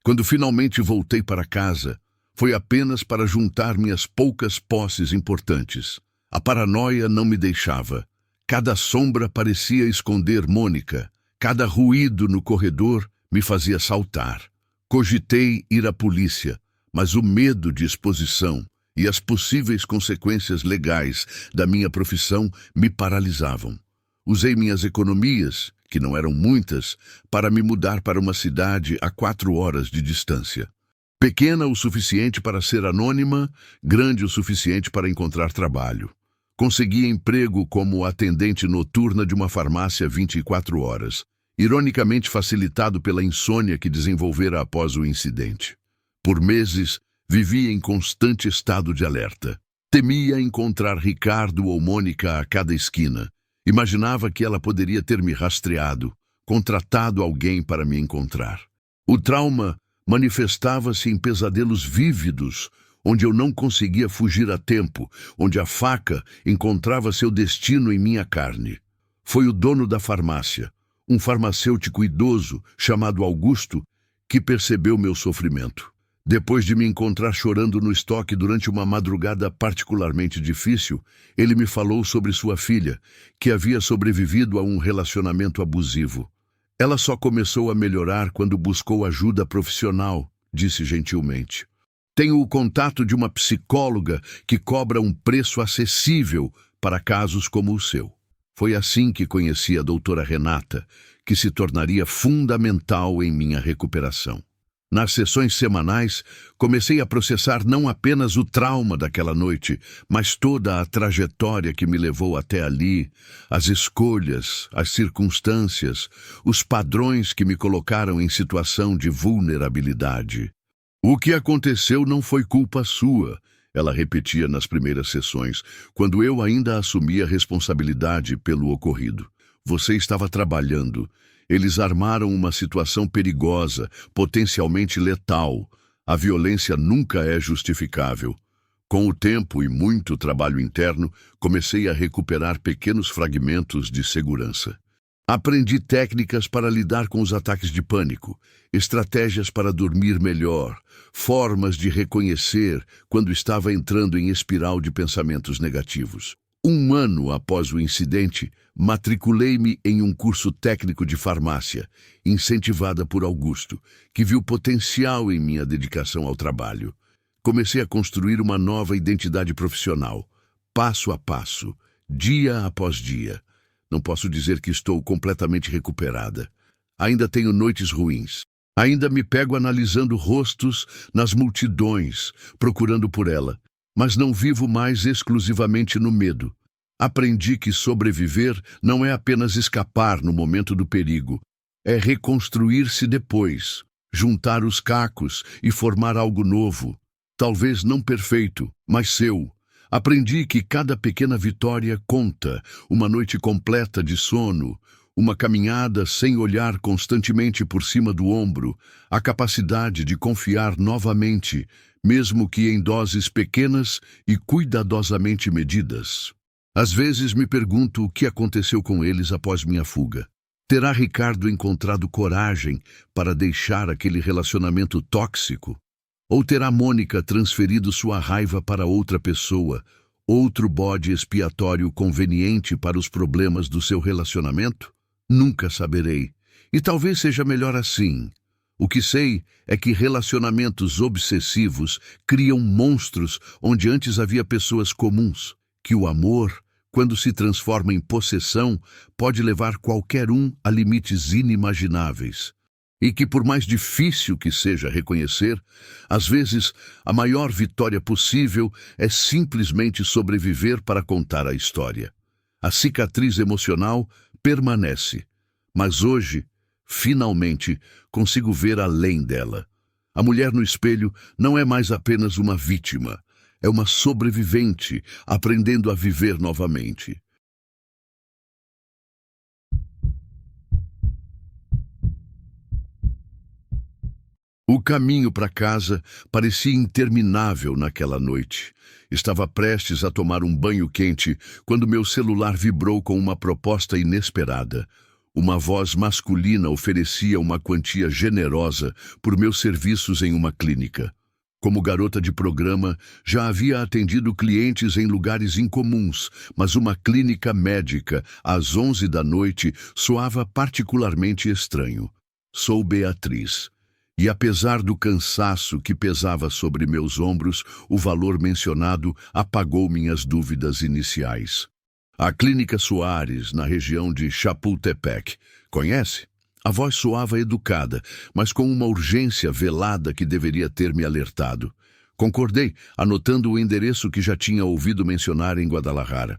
Quando finalmente voltei para casa, foi apenas para juntar minhas poucas posses importantes. A paranoia não me deixava. Cada sombra parecia esconder Mônica. Cada ruído no corredor me fazia saltar. Cogitei ir à polícia, mas o medo de exposição e as possíveis consequências legais da minha profissão me paralisavam. Usei minhas economias, que não eram muitas, para me mudar para uma cidade a 4 horas de distância. Pequena o suficiente para ser anônima, grande o suficiente para encontrar trabalho. Consegui emprego como atendente noturna de uma farmácia 24 horas, ironicamente facilitado pela insônia que desenvolvera após o incidente. Por meses, vivia em constante estado de alerta. Temia encontrar Ricardo ou Mônica a cada esquina. Imaginava que ela poderia ter me rastreado, contratado alguém para me encontrar. O trauma manifestava-se em pesadelos vívidos, onde eu não conseguia fugir a tempo, onde a faca encontrava seu destino em minha carne. Foi o dono da farmácia, um farmacêutico idoso chamado Augusto, que percebeu meu sofrimento. Depois de me encontrar chorando no estoque durante uma madrugada particularmente difícil, ele me falou sobre sua filha, que havia sobrevivido a um relacionamento abusivo. "Ela só começou a melhorar quando buscou ajuda profissional", disse gentilmente. "Tenho o contato de uma psicóloga que cobra um preço acessível para casos como o seu." Foi assim que conheci a doutora Renata, que se tornaria fundamental em minha recuperação. Nas sessões semanais, comecei a processar não apenas o trauma daquela noite, mas toda a trajetória que me levou até ali, as escolhas, as circunstâncias, os padrões que me colocaram em situação de vulnerabilidade. "O que aconteceu não foi culpa sua", ela repetia nas primeiras sessões, quando eu ainda assumia responsabilidade pelo ocorrido. "Você estava trabalhando. Eles armaram uma situação perigosa, potencialmente letal. A violência nunca é justificável." Com o tempo e muito trabalho interno, comecei a recuperar pequenos fragmentos de segurança. Aprendi técnicas para lidar com os ataques de pânico, estratégias para dormir melhor, formas de reconhecer quando estava entrando em espiral de pensamentos negativos. 1 ano após o incidente, matriculei-me em um curso técnico de farmácia, incentivada por Augusto, que viu potencial em minha dedicação ao trabalho. Comecei a construir uma nova identidade profissional, passo a passo, dia após dia. Não posso dizer que estou completamente recuperada. Ainda tenho noites ruins. Ainda me pego analisando rostos nas multidões, procurando por ela. Mas não vivo mais exclusivamente no medo. Aprendi que sobreviver não é apenas escapar no momento do perigo, é reconstruir-se depois, juntar os cacos e formar algo novo. Talvez não perfeito, mas seu. Aprendi que cada pequena vitória conta, uma noite completa de sono, Uma caminhada sem olhar constantemente por cima do ombro, a capacidade de confiar novamente, mesmo que em doses pequenas e cuidadosamente medidas. Às vezes me pergunto o que aconteceu com eles após minha fuga. Terá Ricardo encontrado coragem para deixar aquele relacionamento tóxico? Ou terá Mônica transferido sua raiva para outra pessoa, outro bode expiatório conveniente para os problemas do seu relacionamento? Nunca saberei. E talvez seja melhor assim. O que sei é que relacionamentos obsessivos criam monstros onde antes havia pessoas comuns, que o amor, quando se transforma em possessão, pode levar qualquer um a limites inimagináveis. E que, por mais difícil que seja reconhecer, às vezes a maior vitória possível é simplesmente sobreviver para contar a história. A cicatriz emocional permanece, mas hoje, finalmente, consigo ver além dela. A mulher no espelho não é mais apenas uma vítima, é uma sobrevivente aprendendo a viver novamente. O caminho para casa parecia interminável naquela noite. Estava prestes a tomar um banho quente quando meu celular vibrou com uma proposta inesperada. Uma voz masculina oferecia uma quantia generosa por meus serviços em uma clínica. Como garota de programa, já havia atendido clientes em lugares incomuns, mas uma clínica médica, às 11 da noite, soava particularmente estranho. Sou Beatriz. E apesar do cansaço que pesava sobre meus ombros, o valor mencionado apagou minhas dúvidas iniciais. A Clínica Soares, na região de Chapultepec. Conhece? A voz soava educada, mas com uma urgência velada que deveria ter me alertado. Concordei, anotando o endereço que já tinha ouvido mencionar em Guadalajara.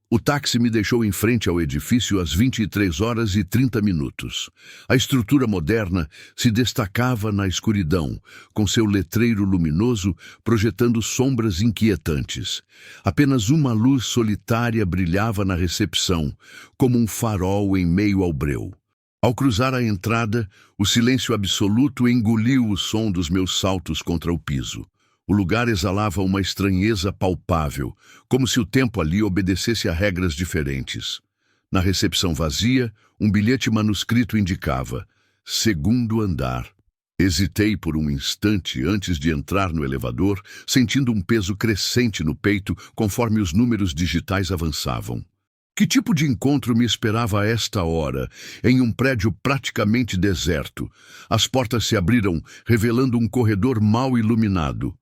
O táxi me deixou em frente ao edifício às 23h30. A estrutura moderna se destacava na escuridão, com seu letreiro luminoso projetando sombras inquietantes. Apenas uma luz solitária brilhava na recepção, como um farol em meio ao breu. Ao cruzar a entrada, o silêncio absoluto engoliu o som dos meus saltos contra o piso. O lugar exalava uma estranheza palpável, como se o tempo ali obedecesse a regras diferentes. Na recepção vazia, um bilhete manuscrito indicava: segundo andar. Hesitei por um instante antes de entrar no elevador, sentindo um peso crescente no peito conforme os números digitais avançavam. Que tipo de encontro me esperava a esta hora, em um prédio praticamente deserto? As portas se abriram, revelando um corredor mal iluminado.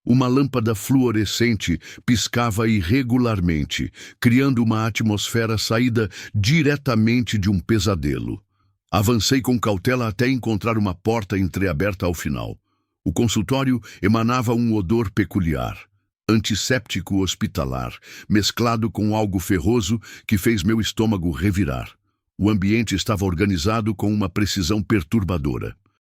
Uma lâmpada fluorescente piscava irregularmente, criando uma atmosfera saída diretamente de um pesadelo. Avancei com cautela até encontrar uma porta entreaberta ao final. O consultório emanava um odor peculiar, antisséptico hospitalar, mesclado com algo ferroso que fez meu estômago revirar. O ambiente estava organizado com uma precisão perturbadora.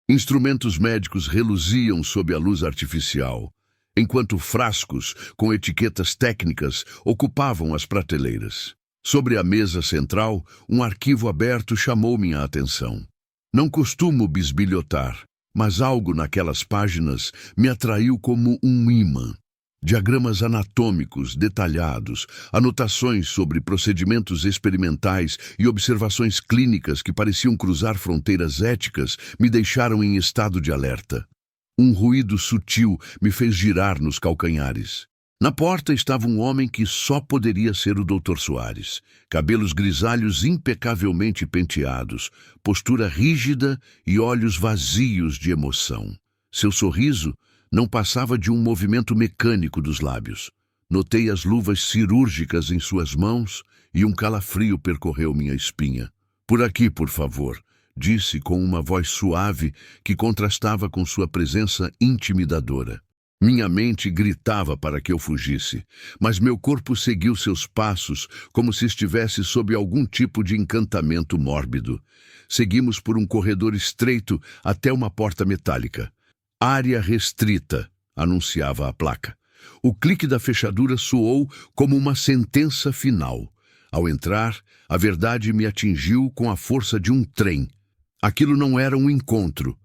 Instrumentos médicos reluziam sob a luz artificial, enquanto frascos com etiquetas técnicas ocupavam as prateleiras. Sobre a mesa central, um arquivo aberto chamou minha atenção. Não costumo bisbilhotar, mas algo naquelas páginas me atraiu como um ímã. Diagramas anatômicos detalhados, anotações sobre procedimentos experimentais e observações clínicas que pareciam cruzar fronteiras éticas me deixaram em estado de alerta. Um ruído sutil me fez girar nos calcanhares. Na porta estava um homem que só poderia ser o Dr. Soares. Cabelos grisalhos impecavelmente penteados, postura rígida e olhos vazios de emoção. Seu sorriso não passava de um movimento mecânico dos lábios. Notei as luvas cirúrgicas em suas mãos e um calafrio percorreu minha espinha. "Por aqui, por favor", disse com uma voz suave que contrastava com sua presença intimidadora. Minha mente gritava para que eu fugisse, mas meu corpo seguiu seus passos como se estivesse sob algum tipo de encantamento mórbido. Seguimos por um corredor estreito até uma porta metálica. "Área restrita", anunciava a placa. O clique da fechadura soou como uma sentença final. Ao entrar, a verdade me atingiu com a força de um trem. Aquilo não era um encontro,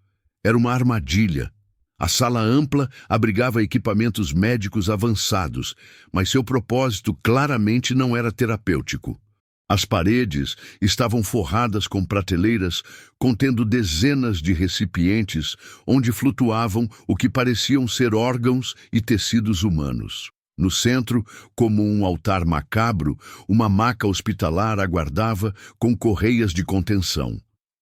era uma armadilha. A sala ampla abrigava equipamentos médicos avançados, mas seu propósito claramente não era terapêutico. As paredes estavam forradas com prateleiras contendo dezenas de recipientes onde flutuavam o que pareciam ser órgãos e tecidos humanos. No centro, como um altar macabro, uma maca hospitalar aguardava com correias de contenção.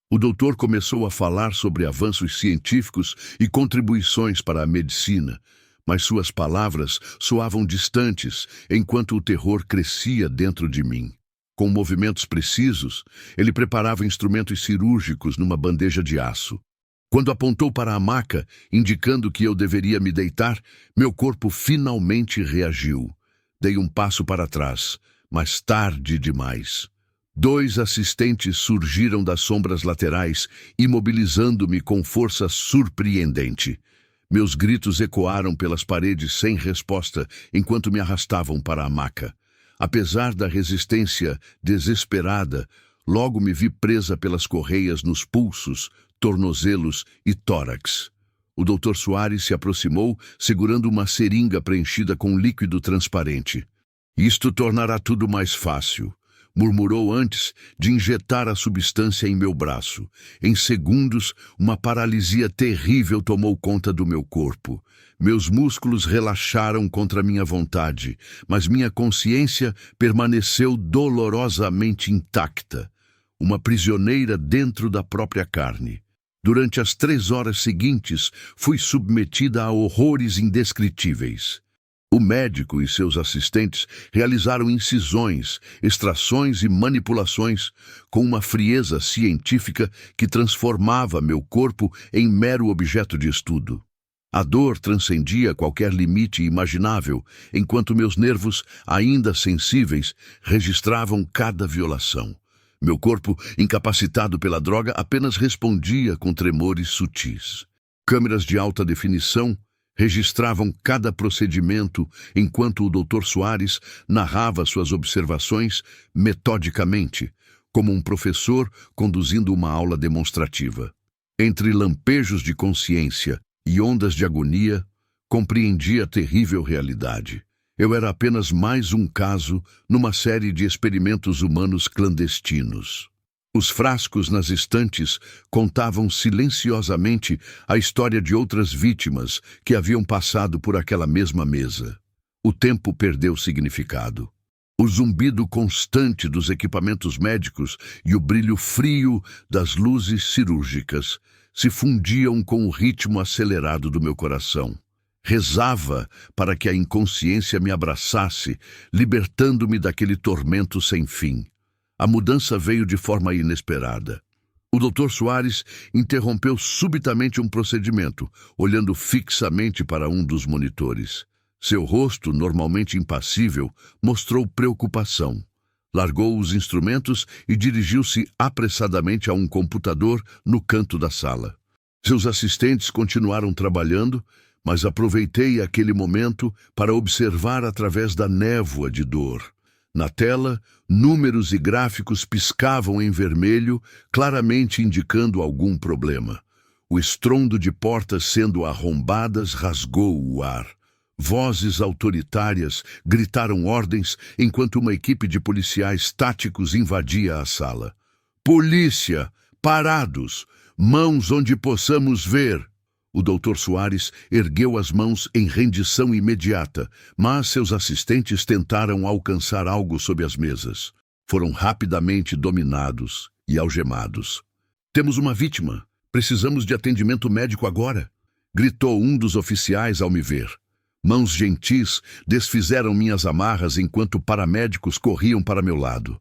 O doutor começou a falar sobre avanços científicos e contribuições para a medicina, mas suas palavras soavam distantes enquanto o terror crescia dentro de mim. Com movimentos precisos, ele preparava instrumentos cirúrgicos numa bandeja de aço. Quando apontou para a maca, indicando que eu deveria me deitar, meu corpo finalmente reagiu. Dei um passo para trás, mas tarde demais. 2 assistentes surgiram das sombras laterais, imobilizando-me com força surpreendente. Meus gritos ecoaram pelas paredes sem resposta enquanto me arrastavam para a maca. Apesar da resistência desesperada, logo me vi presa pelas correias nos pulsos, tornozelos e tórax. O Dr. Soares se aproximou, segurando uma seringa preenchida com líquido transparente. "Isto tornará tudo mais fácil", murmurou antes de injetar a substância em meu braço. Em segundos, uma paralisia terrível tomou conta do meu corpo. Meus músculos relaxaram contra minha vontade, mas minha consciência permaneceu dolorosamente intacta. Uma prisioneira dentro da própria carne. Durante as 3 horas seguintes, fui submetida a horrores indescritíveis. O médico e seus assistentes realizaram incisões, extrações e manipulações com uma frieza científica que transformava meu corpo em mero objeto de estudo. A dor transcendia qualquer limite imaginável, enquanto meus nervos, ainda sensíveis, registravam cada violação. Meu corpo, incapacitado pela droga, apenas respondia com tremores sutis. Câmeras de alta definição registravam cada procedimento enquanto o Dr. Soares narrava suas observações metodicamente, como um professor conduzindo uma aula demonstrativa. Entre lampejos de consciência e ondas de agonia, compreendi a terrível realidade. Eu era apenas mais um caso numa série de experimentos humanos clandestinos. Os frascos nas estantes contavam silenciosamente a história de outras vítimas que haviam passado por aquela mesma mesa. O tempo perdeu significado. O zumbido constante dos equipamentos médicos e o brilho frio das luzes cirúrgicas se fundiam com o ritmo acelerado do meu coração. Rezava para que a inconsciência me abraçasse, libertando-me daquele tormento sem fim. A mudança veio de forma inesperada. O Dr. Soares interrompeu subitamente um procedimento, olhando fixamente para um dos monitores. Seu rosto, normalmente impassível, mostrou preocupação. Largou os instrumentos e dirigiu-se apressadamente a um computador no canto da sala. Seus assistentes continuaram trabalhando, mas aproveitei aquele momento para observar através da névoa de dor. Na tela, números e gráficos piscavam em vermelho, claramente indicando algum problema. O estrondo de portas sendo arrombadas rasgou o ar. Vozes autoritárias gritaram ordens enquanto uma equipe de policiais táticos invadia a sala. "Polícia! Parados! Mãos onde possamos ver!" O Dr. Soares ergueu as mãos em rendição imediata, mas seus assistentes tentaram alcançar algo sob as mesas. Foram rapidamente dominados e algemados. "Temos uma vítima. Precisamos de atendimento médico agora!" gritou um dos oficiais ao me ver. Mãos gentis desfizeram minhas amarras enquanto paramédicos corriam para meu lado.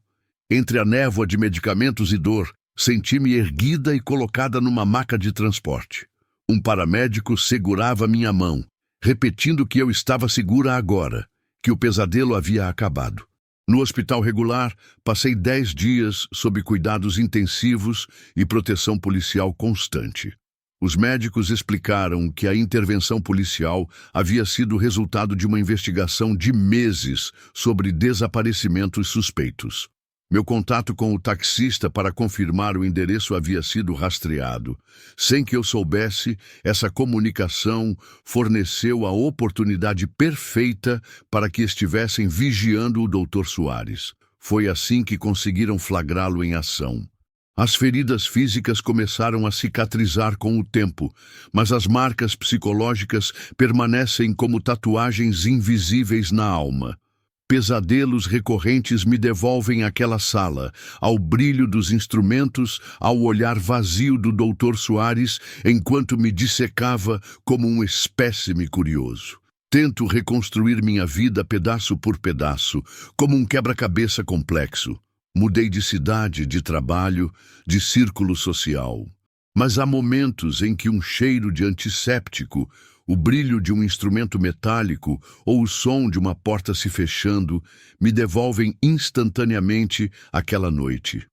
Entre a névoa de medicamentos e dor, senti-me erguida e colocada numa maca de transporte. Um paramédico segurava minha mão, repetindo que eu estava segura agora, que o pesadelo havia acabado. No hospital regular, passei 10 dias sob cuidados intensivos e proteção policial constante. Os médicos explicaram que a intervenção policial havia sido resultado de uma investigação de meses sobre desaparecimentos suspeitos. Meu contato com o taxista para confirmar o endereço havia sido rastreado. Sem que eu soubesse, essa comunicação forneceu a oportunidade perfeita para que estivessem vigiando o Dr. Soares. Foi assim que conseguiram flagrá-lo em ação. As feridas físicas começaram a cicatrizar com o tempo, mas as marcas psicológicas permanecem como tatuagens invisíveis na alma. Pesadelos recorrentes me devolvem àquela sala, ao brilho dos instrumentos, ao olhar vazio do Dr. Soares, enquanto me dissecava como um espécime curioso. Tento reconstruir minha vida pedaço por pedaço, como um quebra-cabeça complexo. Mudei de cidade, de trabalho, de círculo social. Mas há momentos em que um cheiro de antisséptico, o brilho de um instrumento metálico ou o som de uma porta se fechando me devolvem instantaneamente àquela noite.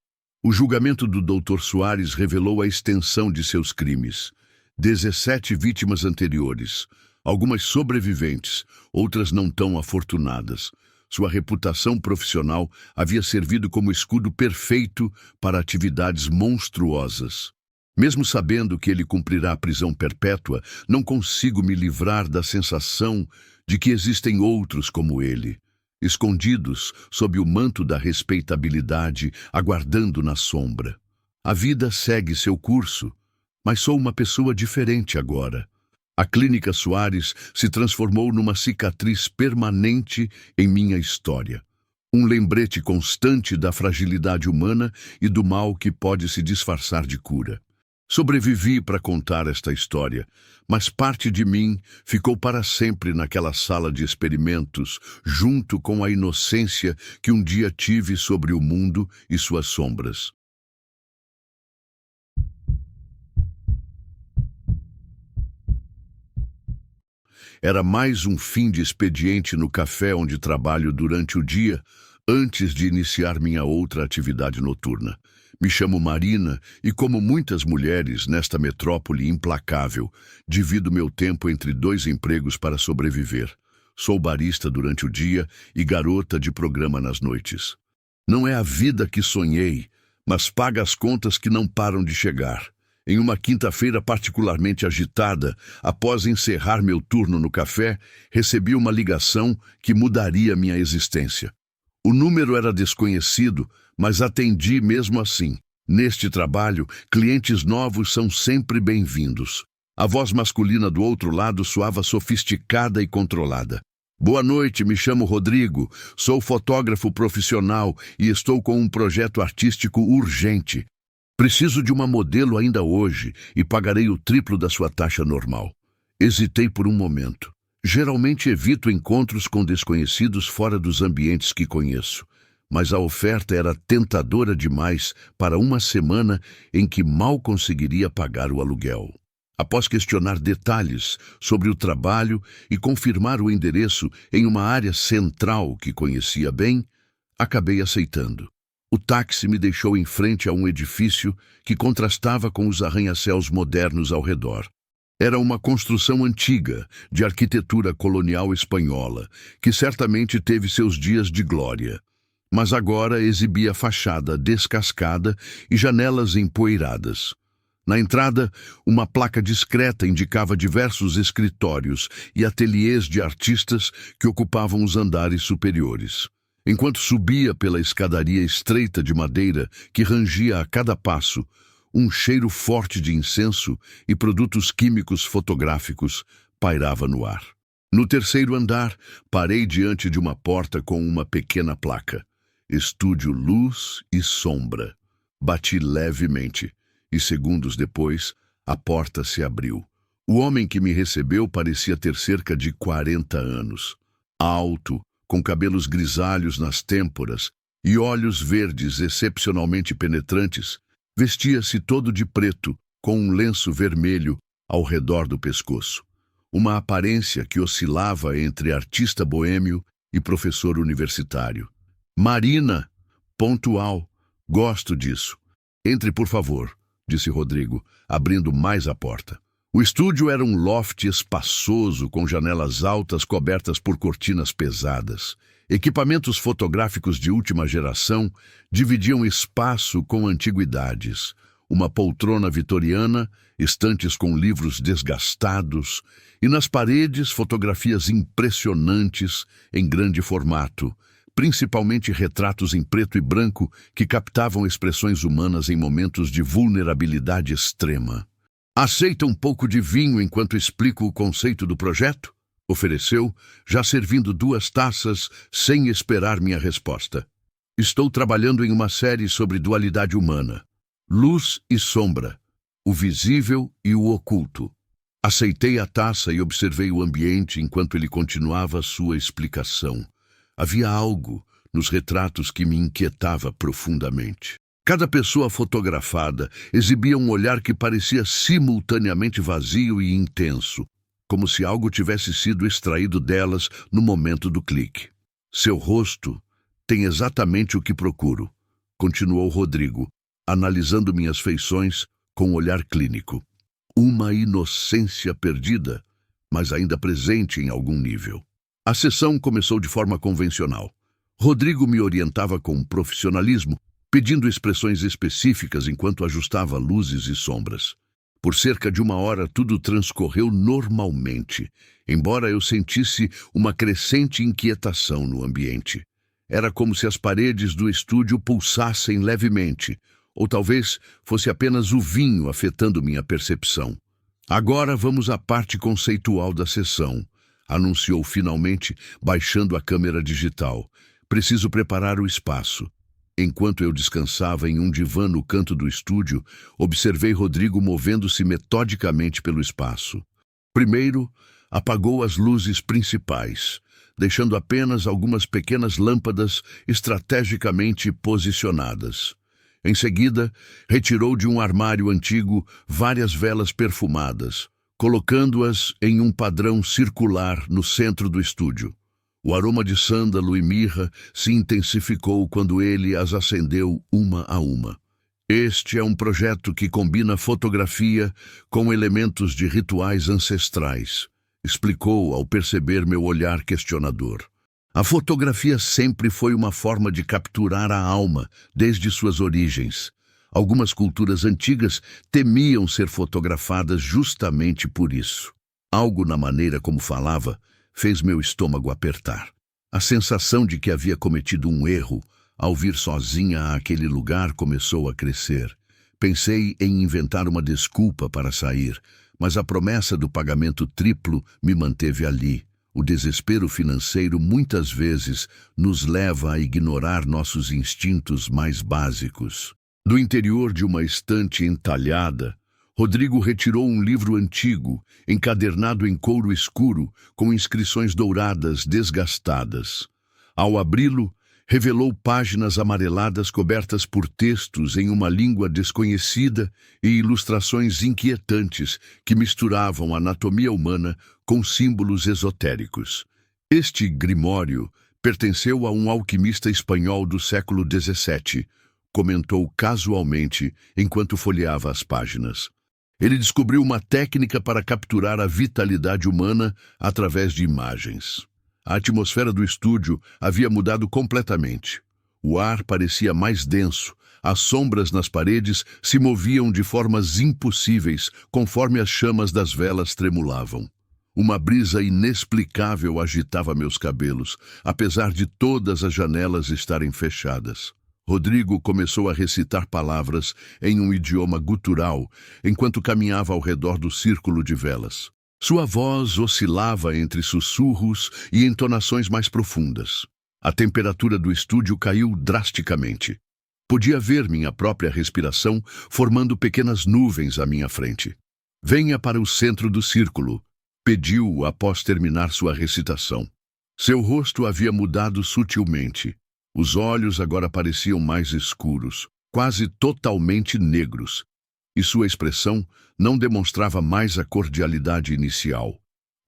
O julgamento do Dr. Soares revelou a extensão de seus crimes. 17 vítimas anteriores, algumas sobreviventes, outras não tão afortunadas. Sua reputação profissional havia servido como escudo perfeito para atividades monstruosas. Mesmo sabendo que ele cumprirá a prisão perpétua, não consigo me livrar da sensação de que existem outros como ele, escondidos sob o manto da respeitabilidade, aguardando na sombra. A vida segue seu curso, mas sou uma pessoa diferente agora. A Clínica Soares se transformou numa cicatriz permanente em minha história. Um lembrete constante da fragilidade humana e do mal que pode se disfarçar de cura. Sobrevivi para contar esta história, mas parte de mim ficou para sempre naquela sala de experimentos, junto com a inocência que um dia tive sobre o mundo e suas sombras. Era mais um fim de expediente no café onde trabalho durante o dia, antes de iniciar minha outra atividade noturna. Me chamo Marina e, como muitas mulheres nesta metrópole implacável, divido meu tempo entre 2 empregos para sobreviver. Sou barista durante o dia e garota de programa nas noites. Não é a vida que sonhei, mas paga as contas que não param de chegar. Em uma quinta-feira particularmente agitada, após encerrar meu turno no café, recebi uma ligação que mudaria minha existência. O número era desconhecido, mas atendi mesmo assim. Neste trabalho, clientes novos são sempre bem-vindos. A voz masculina do outro lado soava sofisticada e controlada. Boa noite, me chamo Rodrigo, sou fotógrafo profissional e estou com um projeto artístico urgente. Preciso de uma modelo ainda hoje e pagarei o triplo da sua taxa normal. Hesitei por um momento. Geralmente evito encontros com desconhecidos fora dos ambientes que conheço, mas a oferta era tentadora demais para uma semana em que mal conseguiria pagar o aluguel. Após questionar detalhes sobre o trabalho e confirmar o endereço em uma área central que conhecia bem, acabei aceitando. O táxi me deixou em frente a um edifício que contrastava com os arranha-céus modernos ao redor. Era uma construção antiga, de arquitetura colonial espanhola, que certamente teve seus dias de glória, mas agora exibia fachada descascada e janelas empoeiradas. Na entrada, uma placa discreta indicava diversos escritórios e ateliês de artistas que ocupavam os andares superiores. Enquanto subia pela escadaria estreita de madeira que rangia a cada passo, um cheiro forte de incenso e produtos químicos fotográficos pairava no ar. No terceiro andar, parei diante de uma porta com uma pequena placa. Estúdio Luz e Sombra. Bati levemente e, segundos depois, a porta se abriu. O homem que me recebeu parecia ter cerca de 40 anos. Alto, com cabelos grisalhos nas têmporas e olhos verdes excepcionalmente penetrantes, vestia-se todo de preto, com um lenço vermelho ao redor do pescoço. Uma aparência que oscilava entre artista boêmio e professor universitário. Marina, pontual, gosto disso. Entre, por favor, disse Rodrigo, abrindo mais a porta. O estúdio era um loft espaçoso com janelas altas cobertas por cortinas pesadas. Equipamentos fotográficos de última geração dividiam espaço com antiguidades. Uma poltrona vitoriana, estantes com livros desgastados e nas paredes fotografias impressionantes em grande formato, principalmente retratos em preto e branco que captavam expressões humanas em momentos de vulnerabilidade extrema. Aceita um pouco de vinho enquanto explico o conceito do projeto? Ofereceu, já servindo 2 taças sem esperar minha resposta. Estou trabalhando em uma série sobre dualidade humana. Luz e sombra, o visível e o oculto. Aceitei a taça e observei o ambiente enquanto ele continuava sua explicação. Havia algo nos retratos que me inquietava profundamente. Cada pessoa fotografada exibia um olhar que parecia simultaneamente vazio e intenso, como se algo tivesse sido extraído delas no momento do clique. Seu rosto tem exatamente o que procuro, continuou Rodrigo, analisando minhas feições com um olhar clínico. Uma inocência perdida, mas ainda presente em algum nível. A sessão começou de forma convencional. Rodrigo me orientava com profissionalismo, pedindo expressões específicas enquanto ajustava luzes e sombras. Por cerca de 1 hora tudo transcorreu normalmente, embora eu sentisse uma crescente inquietação no ambiente. Era como se as paredes do estúdio pulsassem levemente, ou talvez fosse apenas o vinho afetando minha percepção. Agora vamos à parte conceitual da sessão, anunciou finalmente, baixando a câmera digital. Preciso preparar o espaço. Enquanto eu descansava em um divã no canto do estúdio, observei Rodrigo movendo-se metodicamente pelo espaço. Primeiro, apagou as luzes principais, deixando apenas algumas pequenas lâmpadas estrategicamente posicionadas. Em seguida, retirou de um armário antigo várias velas perfumadas, colocando-as em um padrão circular no centro do estúdio. O aroma de sândalo e mirra se intensificou quando ele as acendeu uma a uma. Este é um projeto que combina fotografia com elementos de rituais ancestrais, explicou ao perceber meu olhar questionador. A fotografia sempre foi uma forma de capturar a alma, desde suas origens. Algumas culturas antigas temiam ser fotografadas justamente por isso. Algo na maneira como falava fez meu estômago apertar. A sensação de que havia cometido um erro ao vir sozinha àquele lugar começou a crescer. Pensei em inventar uma desculpa para sair, mas a promessa do pagamento triplo me manteve ali. O desespero financeiro muitas vezes nos leva a ignorar nossos instintos mais básicos. Do interior de uma estante entalhada, Rodrigo retirou um livro antigo, encadernado em couro escuro, com inscrições douradas desgastadas. Ao abri-lo, revelou páginas amareladas cobertas por textos em uma língua desconhecida e ilustrações inquietantes que misturavam a anatomia humana com símbolos esotéricos. Este grimório pertenceu a um alquimista espanhol do século XVII, comentou casualmente enquanto folheava as páginas. Ele descobriu uma técnica para capturar a vitalidade humana através de imagens. A atmosfera do estúdio havia mudado completamente. O ar parecia mais denso, as sombras nas paredes se moviam de formas impossíveis conforme as chamas das velas tremulavam. Uma brisa inexplicável agitava meus cabelos, apesar de todas as janelas estarem fechadas. Rodrigo começou a recitar palavras em um idioma gutural, enquanto caminhava ao redor do círculo de velas. Sua voz oscilava entre sussurros e entonações mais profundas. A temperatura do estúdio caiu drasticamente. Podia ver minha própria respiração formando pequenas nuvens à minha frente. Venha para o centro do círculo, pediu após terminar sua recitação. Seu rosto havia mudado sutilmente. Os olhos agora pareciam mais escuros, quase totalmente negros, e sua expressão não demonstrava mais a cordialidade inicial.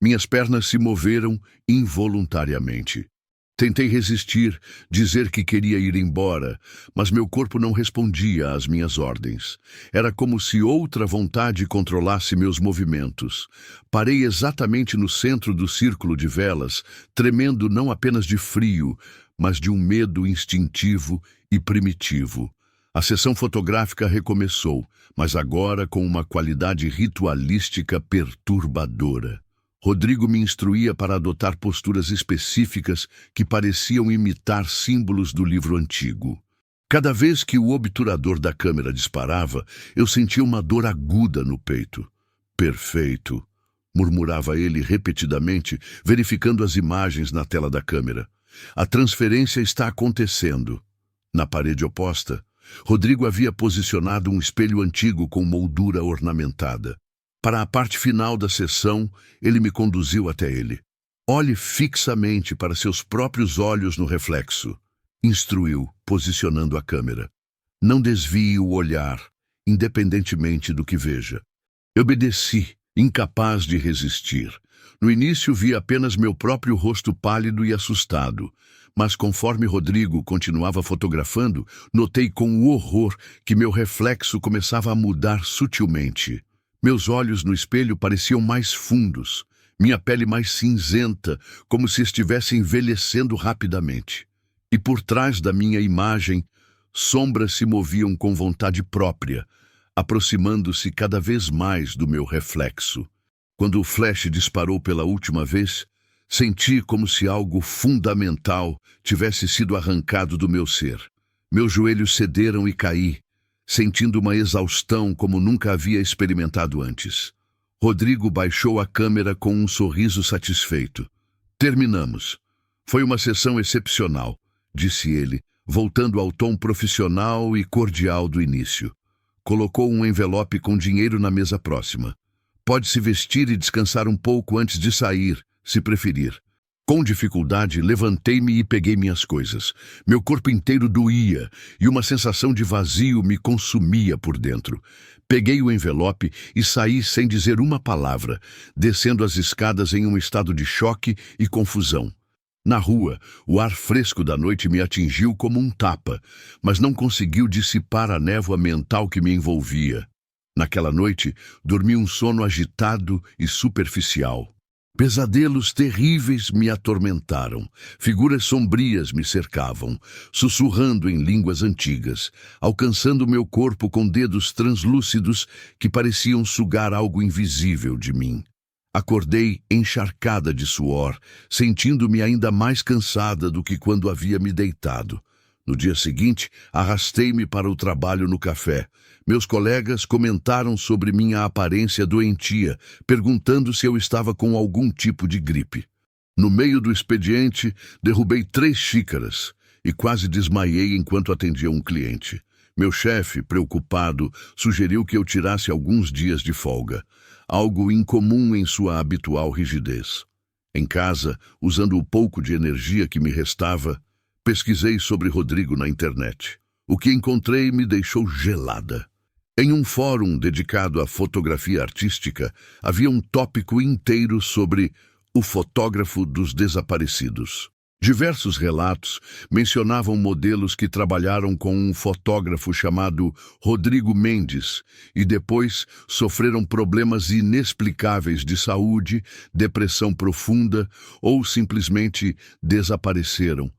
Minhas pernas se moveram involuntariamente. Tentei resistir, dizer que queria ir embora, mas meu corpo não respondia às minhas ordens. Era como se outra vontade controlasse meus movimentos. Parei exatamente no centro do círculo de velas, tremendo não apenas de frio, mas de um medo instintivo e primitivo. A sessão fotográfica recomeçou, mas agora com uma qualidade ritualística perturbadora. Rodrigo me instruía para adotar posturas específicas que pareciam imitar símbolos do livro antigo. Cada vez que o obturador da câmera disparava, eu sentia uma dor aguda no peito. Perfeito, murmurava ele repetidamente, verificando as imagens na tela da câmera. A transferência está acontecendo. Na parede oposta, Rodrigo havia posicionado um espelho antigo com moldura ornamentada. Para a parte final da sessão, ele me conduziu até ele. Olhe fixamente para seus próprios olhos no reflexo, instruiu, posicionando a câmera. Não desvie o olhar, independentemente do que veja. Eu obedeci, incapaz de resistir. No início vi apenas meu próprio rosto pálido e assustado, mas conforme Rodrigo continuava fotografando, notei com horror que meu reflexo começava a mudar sutilmente. Meus olhos no espelho pareciam mais fundos, minha pele mais cinzenta, como se estivesse envelhecendo rapidamente. E por trás da minha imagem, sombras se moviam com vontade própria, aproximando-se cada vez mais do meu reflexo. Quando o flash disparou pela última vez, senti como se algo fundamental tivesse sido arrancado do meu ser. Meus joelhos cederam e caí, sentindo uma exaustão como nunca havia experimentado antes. Rodrigo baixou a câmera com um sorriso satisfeito. Terminamos. Foi uma sessão excepcional, disse ele, voltando ao tom profissional e cordial do início. Colocou um envelope com dinheiro na mesa próxima. Pode se vestir e descansar um pouco antes de sair, se preferir. Com dificuldade, levantei-me e peguei minhas coisas. Meu corpo inteiro doía e uma sensação de vazio me consumia por dentro. Peguei o envelope e saí sem dizer uma palavra, descendo as escadas em um estado de choque e confusão. Na rua, o ar fresco da noite me atingiu como um tapa, mas não conseguiu dissipar a névoa mental que me envolvia. Naquela noite, dormi um sono agitado e superficial. Pesadelos terríveis me atormentaram, figuras sombrias me cercavam, sussurrando em línguas antigas, alcançando meu corpo com dedos translúcidos que pareciam sugar algo invisível de mim. Acordei encharcada de suor, sentindo-me ainda mais cansada do que quando havia me deitado. No dia seguinte, arrastei-me para o trabalho no café. Meus colegas comentaram sobre minha aparência doentia, perguntando se eu estava com algum tipo de gripe. No meio do expediente, derrubei 3 xícaras e quase desmaiei enquanto atendia um cliente. Meu chefe, preocupado, sugeriu que eu tirasse alguns dias de folga, algo incomum em sua habitual rigidez. Em casa, usando o pouco de energia que me restava, pesquisei sobre Rodrigo na internet. O que encontrei me deixou gelada. Em um fórum dedicado à fotografia artística, havia um tópico inteiro sobre o fotógrafo dos desaparecidos. Diversos relatos mencionavam modelos que trabalharam com um fotógrafo chamado Rodrigo Mendes e depois sofreram problemas inexplicáveis de saúde, depressão profunda ou simplesmente desapareceram.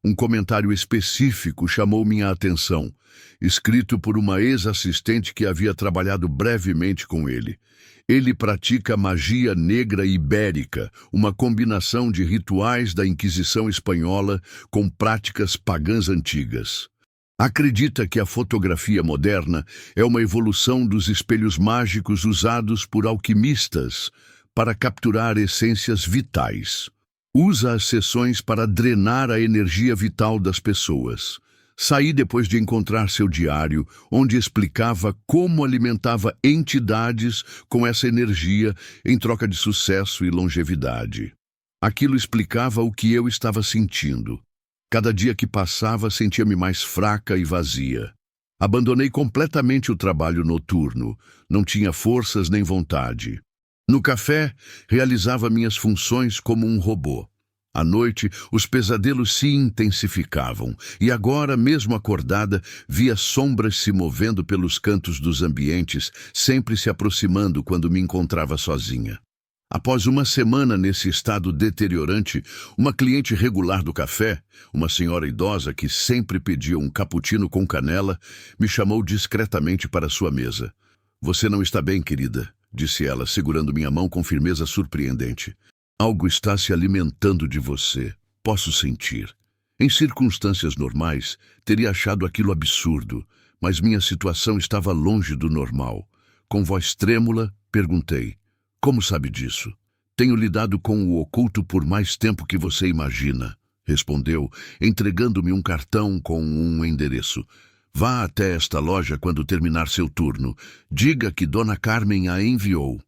Um comentário específico chamou minha atenção, escrito por uma ex-assistente que havia trabalhado brevemente com ele. Ele pratica magia negra ibérica, uma combinação de rituais da Inquisição espanhola com práticas pagãs antigas. Acredita que a fotografia moderna é uma evolução dos espelhos mágicos usados por alquimistas para capturar essências vitais. Usa as sessões para drenar a energia vital das pessoas. Saí depois de encontrar seu diário, onde explicava como alimentava entidades com essa energia em troca de sucesso e longevidade. Aquilo explicava o que eu estava sentindo. Cada dia que passava, sentia-me mais fraca e vazia. Abandonei completamente o trabalho noturno. Não tinha forças nem vontade. No café, realizava minhas funções como um robô. À noite, os pesadelos se intensificavam, e agora, mesmo acordada, via sombras se movendo pelos cantos dos ambientes, sempre se aproximando quando me encontrava sozinha. Após uma semana nesse estado deteriorante, uma cliente regular do café, uma senhora idosa que sempre pedia um cappuccino com canela, me chamou discretamente para sua mesa. "Você não está bem, querida", disse ela, segurando minha mão com firmeza surpreendente. "Algo está se alimentando de você. Posso sentir." Em circunstâncias normais, teria achado aquilo absurdo, mas minha situação estava longe do normal. Com voz trêmula, perguntei: "Como sabe disso?" "Tenho lidado com o oculto por mais tempo que você imagina", respondeu, entregando-me um cartão com um endereço. "Vá até esta loja quando terminar seu turno. Diga que Dona Carmen a enviou."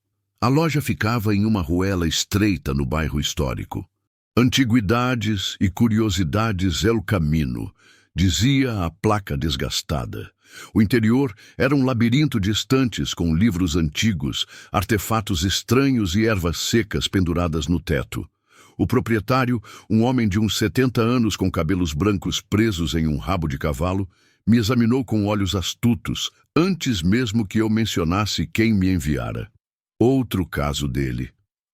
A loja ficava em uma ruela estreita no bairro histórico. "Antiguidades e curiosidades El Camino", dizia a placa desgastada. O interior era um labirinto de estantes com livros antigos, artefatos estranhos e ervas secas penduradas no teto. O proprietário, um homem de uns 70 anos com cabelos brancos presos em um rabo de cavalo, me examinou com olhos astutos, antes mesmo que eu mencionasse quem me enviara. "Outro caso dele",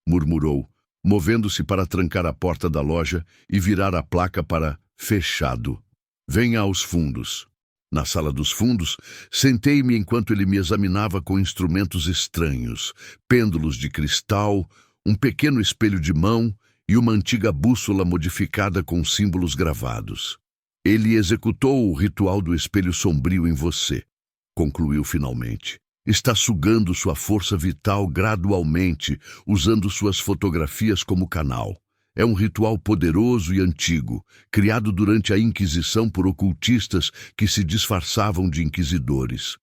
murmurou, movendo-se para trancar a porta da loja e virar a placa para "fechado". "Venha aos fundos." Na sala dos fundos, sentei-me enquanto ele me examinava com instrumentos estranhos, pêndulos de cristal, um pequeno espelho de mão e uma antiga bússola modificada com símbolos gravados. "Ele executou o ritual do espelho sombrio em você", concluiu finalmente. "Está sugando sua força vital gradualmente, usando suas fotografias como canal. É um ritual poderoso e antigo, criado durante a Inquisição por ocultistas que se disfarçavam de inquisidores."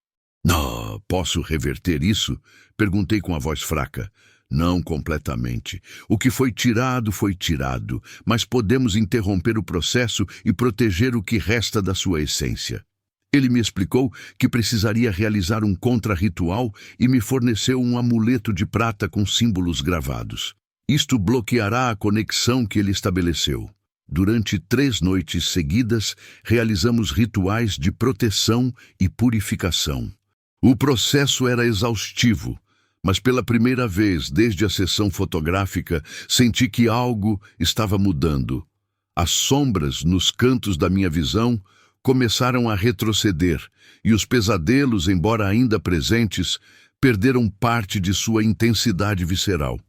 "Não, posso reverter isso?" perguntei com a voz fraca. "Não completamente. O que foi tirado, mas podemos interromper o processo e proteger o que resta da sua essência." Ele me explicou que precisaria realizar um contra-ritual e me forneceu um amuleto de prata com símbolos gravados. Isto bloqueará a conexão que ele estabeleceu. Durante 3 noites seguidas, realizamos rituais de proteção e purificação. O processo era exaustivo, mas pela primeira vez desde a sessão fotográfica, senti que algo estava mudando. As sombras nos cantos da minha visão começaram a retroceder, e os pesadelos, embora ainda presentes, perderam parte de sua intensidade visceral.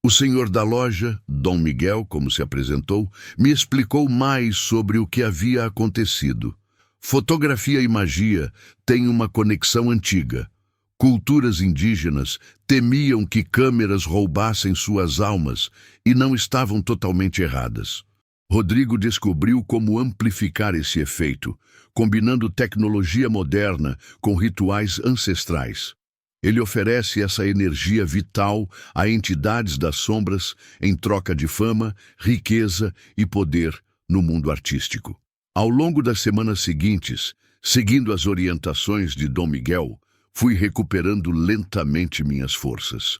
O senhor da loja, Dom Miguel, como se apresentou, me explicou mais sobre o que havia acontecido. Fotografia e magia têm uma conexão antiga. Culturas indígenas temiam que câmeras roubassem suas almas e não estavam totalmente erradas. Rodrigo descobriu como amplificar esse efeito, combinando tecnologia moderna com rituais ancestrais. Ele oferece essa energia vital a entidades das sombras em troca de fama, riqueza e poder no mundo artístico. Ao longo das semanas seguintes, seguindo as orientações de Dom Miguel, fui recuperando lentamente minhas forças.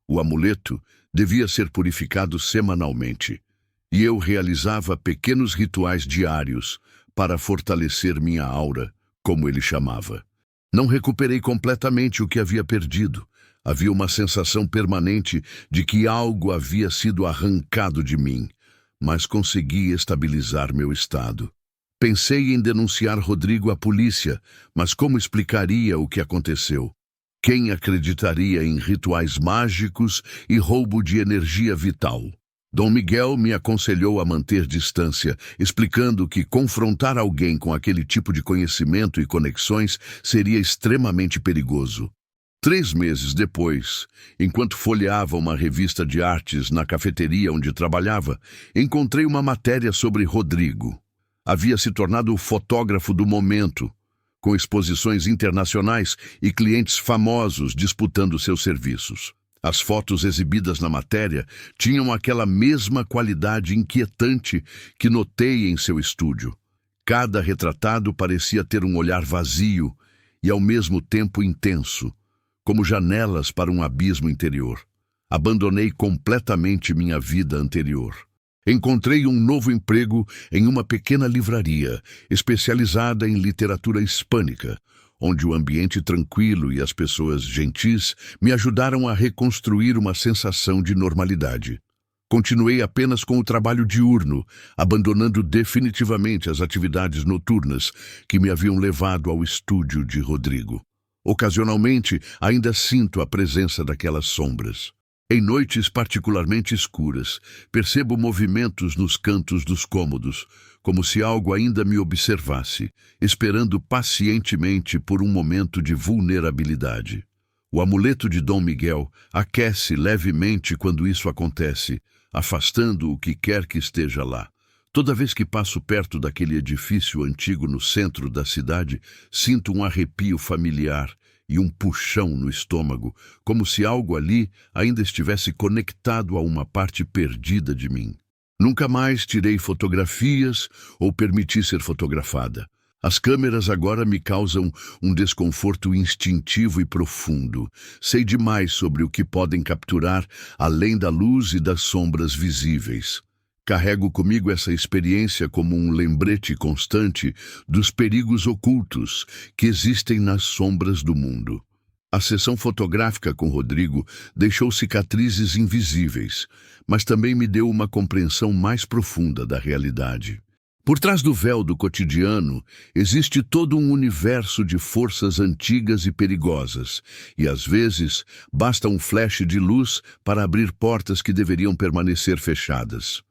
O amuleto devia ser purificado semanalmente, e eu realizava pequenos rituais diários para fortalecer minha aura, como ele chamava. Não recuperei completamente o que havia perdido. Havia uma sensação permanente de que algo havia sido arrancado de mim, mas consegui estabilizar meu estado. Pensei em denunciar Rodrigo à polícia, mas como explicaria o que aconteceu? Quem acreditaria em rituais mágicos e roubo de energia vital? Dom Miguel me aconselhou a manter distância, explicando que confrontar alguém com aquele tipo de conhecimento e conexões seria extremamente perigoso. 3 meses depois, enquanto folheava uma revista de artes na cafeteria onde trabalhava, encontrei uma matéria sobre Rodrigo. Havia se tornado o fotógrafo do momento, com exposições internacionais e clientes famosos disputando seus serviços. As fotos exibidas na matéria tinham aquela mesma qualidade inquietante que notei em seu estúdio. Cada retratado parecia ter um olhar vazio e ao mesmo tempo intenso, como janelas para um abismo interior. Abandonei completamente minha vida anterior. Encontrei um novo emprego em uma pequena livraria, especializada em literatura hispânica, onde o ambiente tranquilo e as pessoas gentis me ajudaram a reconstruir uma sensação de normalidade. Continuei apenas com o trabalho diurno, abandonando definitivamente as atividades noturnas que me haviam levado ao estúdio de Rodrigo. Ocasionalmente, ainda sinto a presença daquelas sombras. Em noites particularmente escuras, percebo movimentos nos cantos dos cômodos, como se algo ainda me observasse, esperando pacientemente por um momento de vulnerabilidade. O amuleto de Dom Miguel aquece levemente quando isso acontece, afastando o que quer que esteja lá. Toda vez que passo perto daquele edifício antigo no centro da cidade, sinto um arrepio familiar e um puxão no estômago, como se algo ali ainda estivesse conectado a uma parte perdida de mim. Nunca mais tirei fotografias ou permiti ser fotografada. As câmeras agora me causam um desconforto instintivo e profundo. Sei demais sobre o que podem capturar além da luz e das sombras visíveis. Carrego comigo essa experiência como um lembrete constante dos perigos ocultos que existem nas sombras do mundo. A sessão fotográfica com Rodrigo deixou cicatrizes invisíveis, mas também me deu uma compreensão mais profunda da realidade. Por trás do véu do cotidiano, existe todo um universo de forças antigas e perigosas, e às vezes basta um flash de luz para abrir portas que deveriam permanecer fechadas.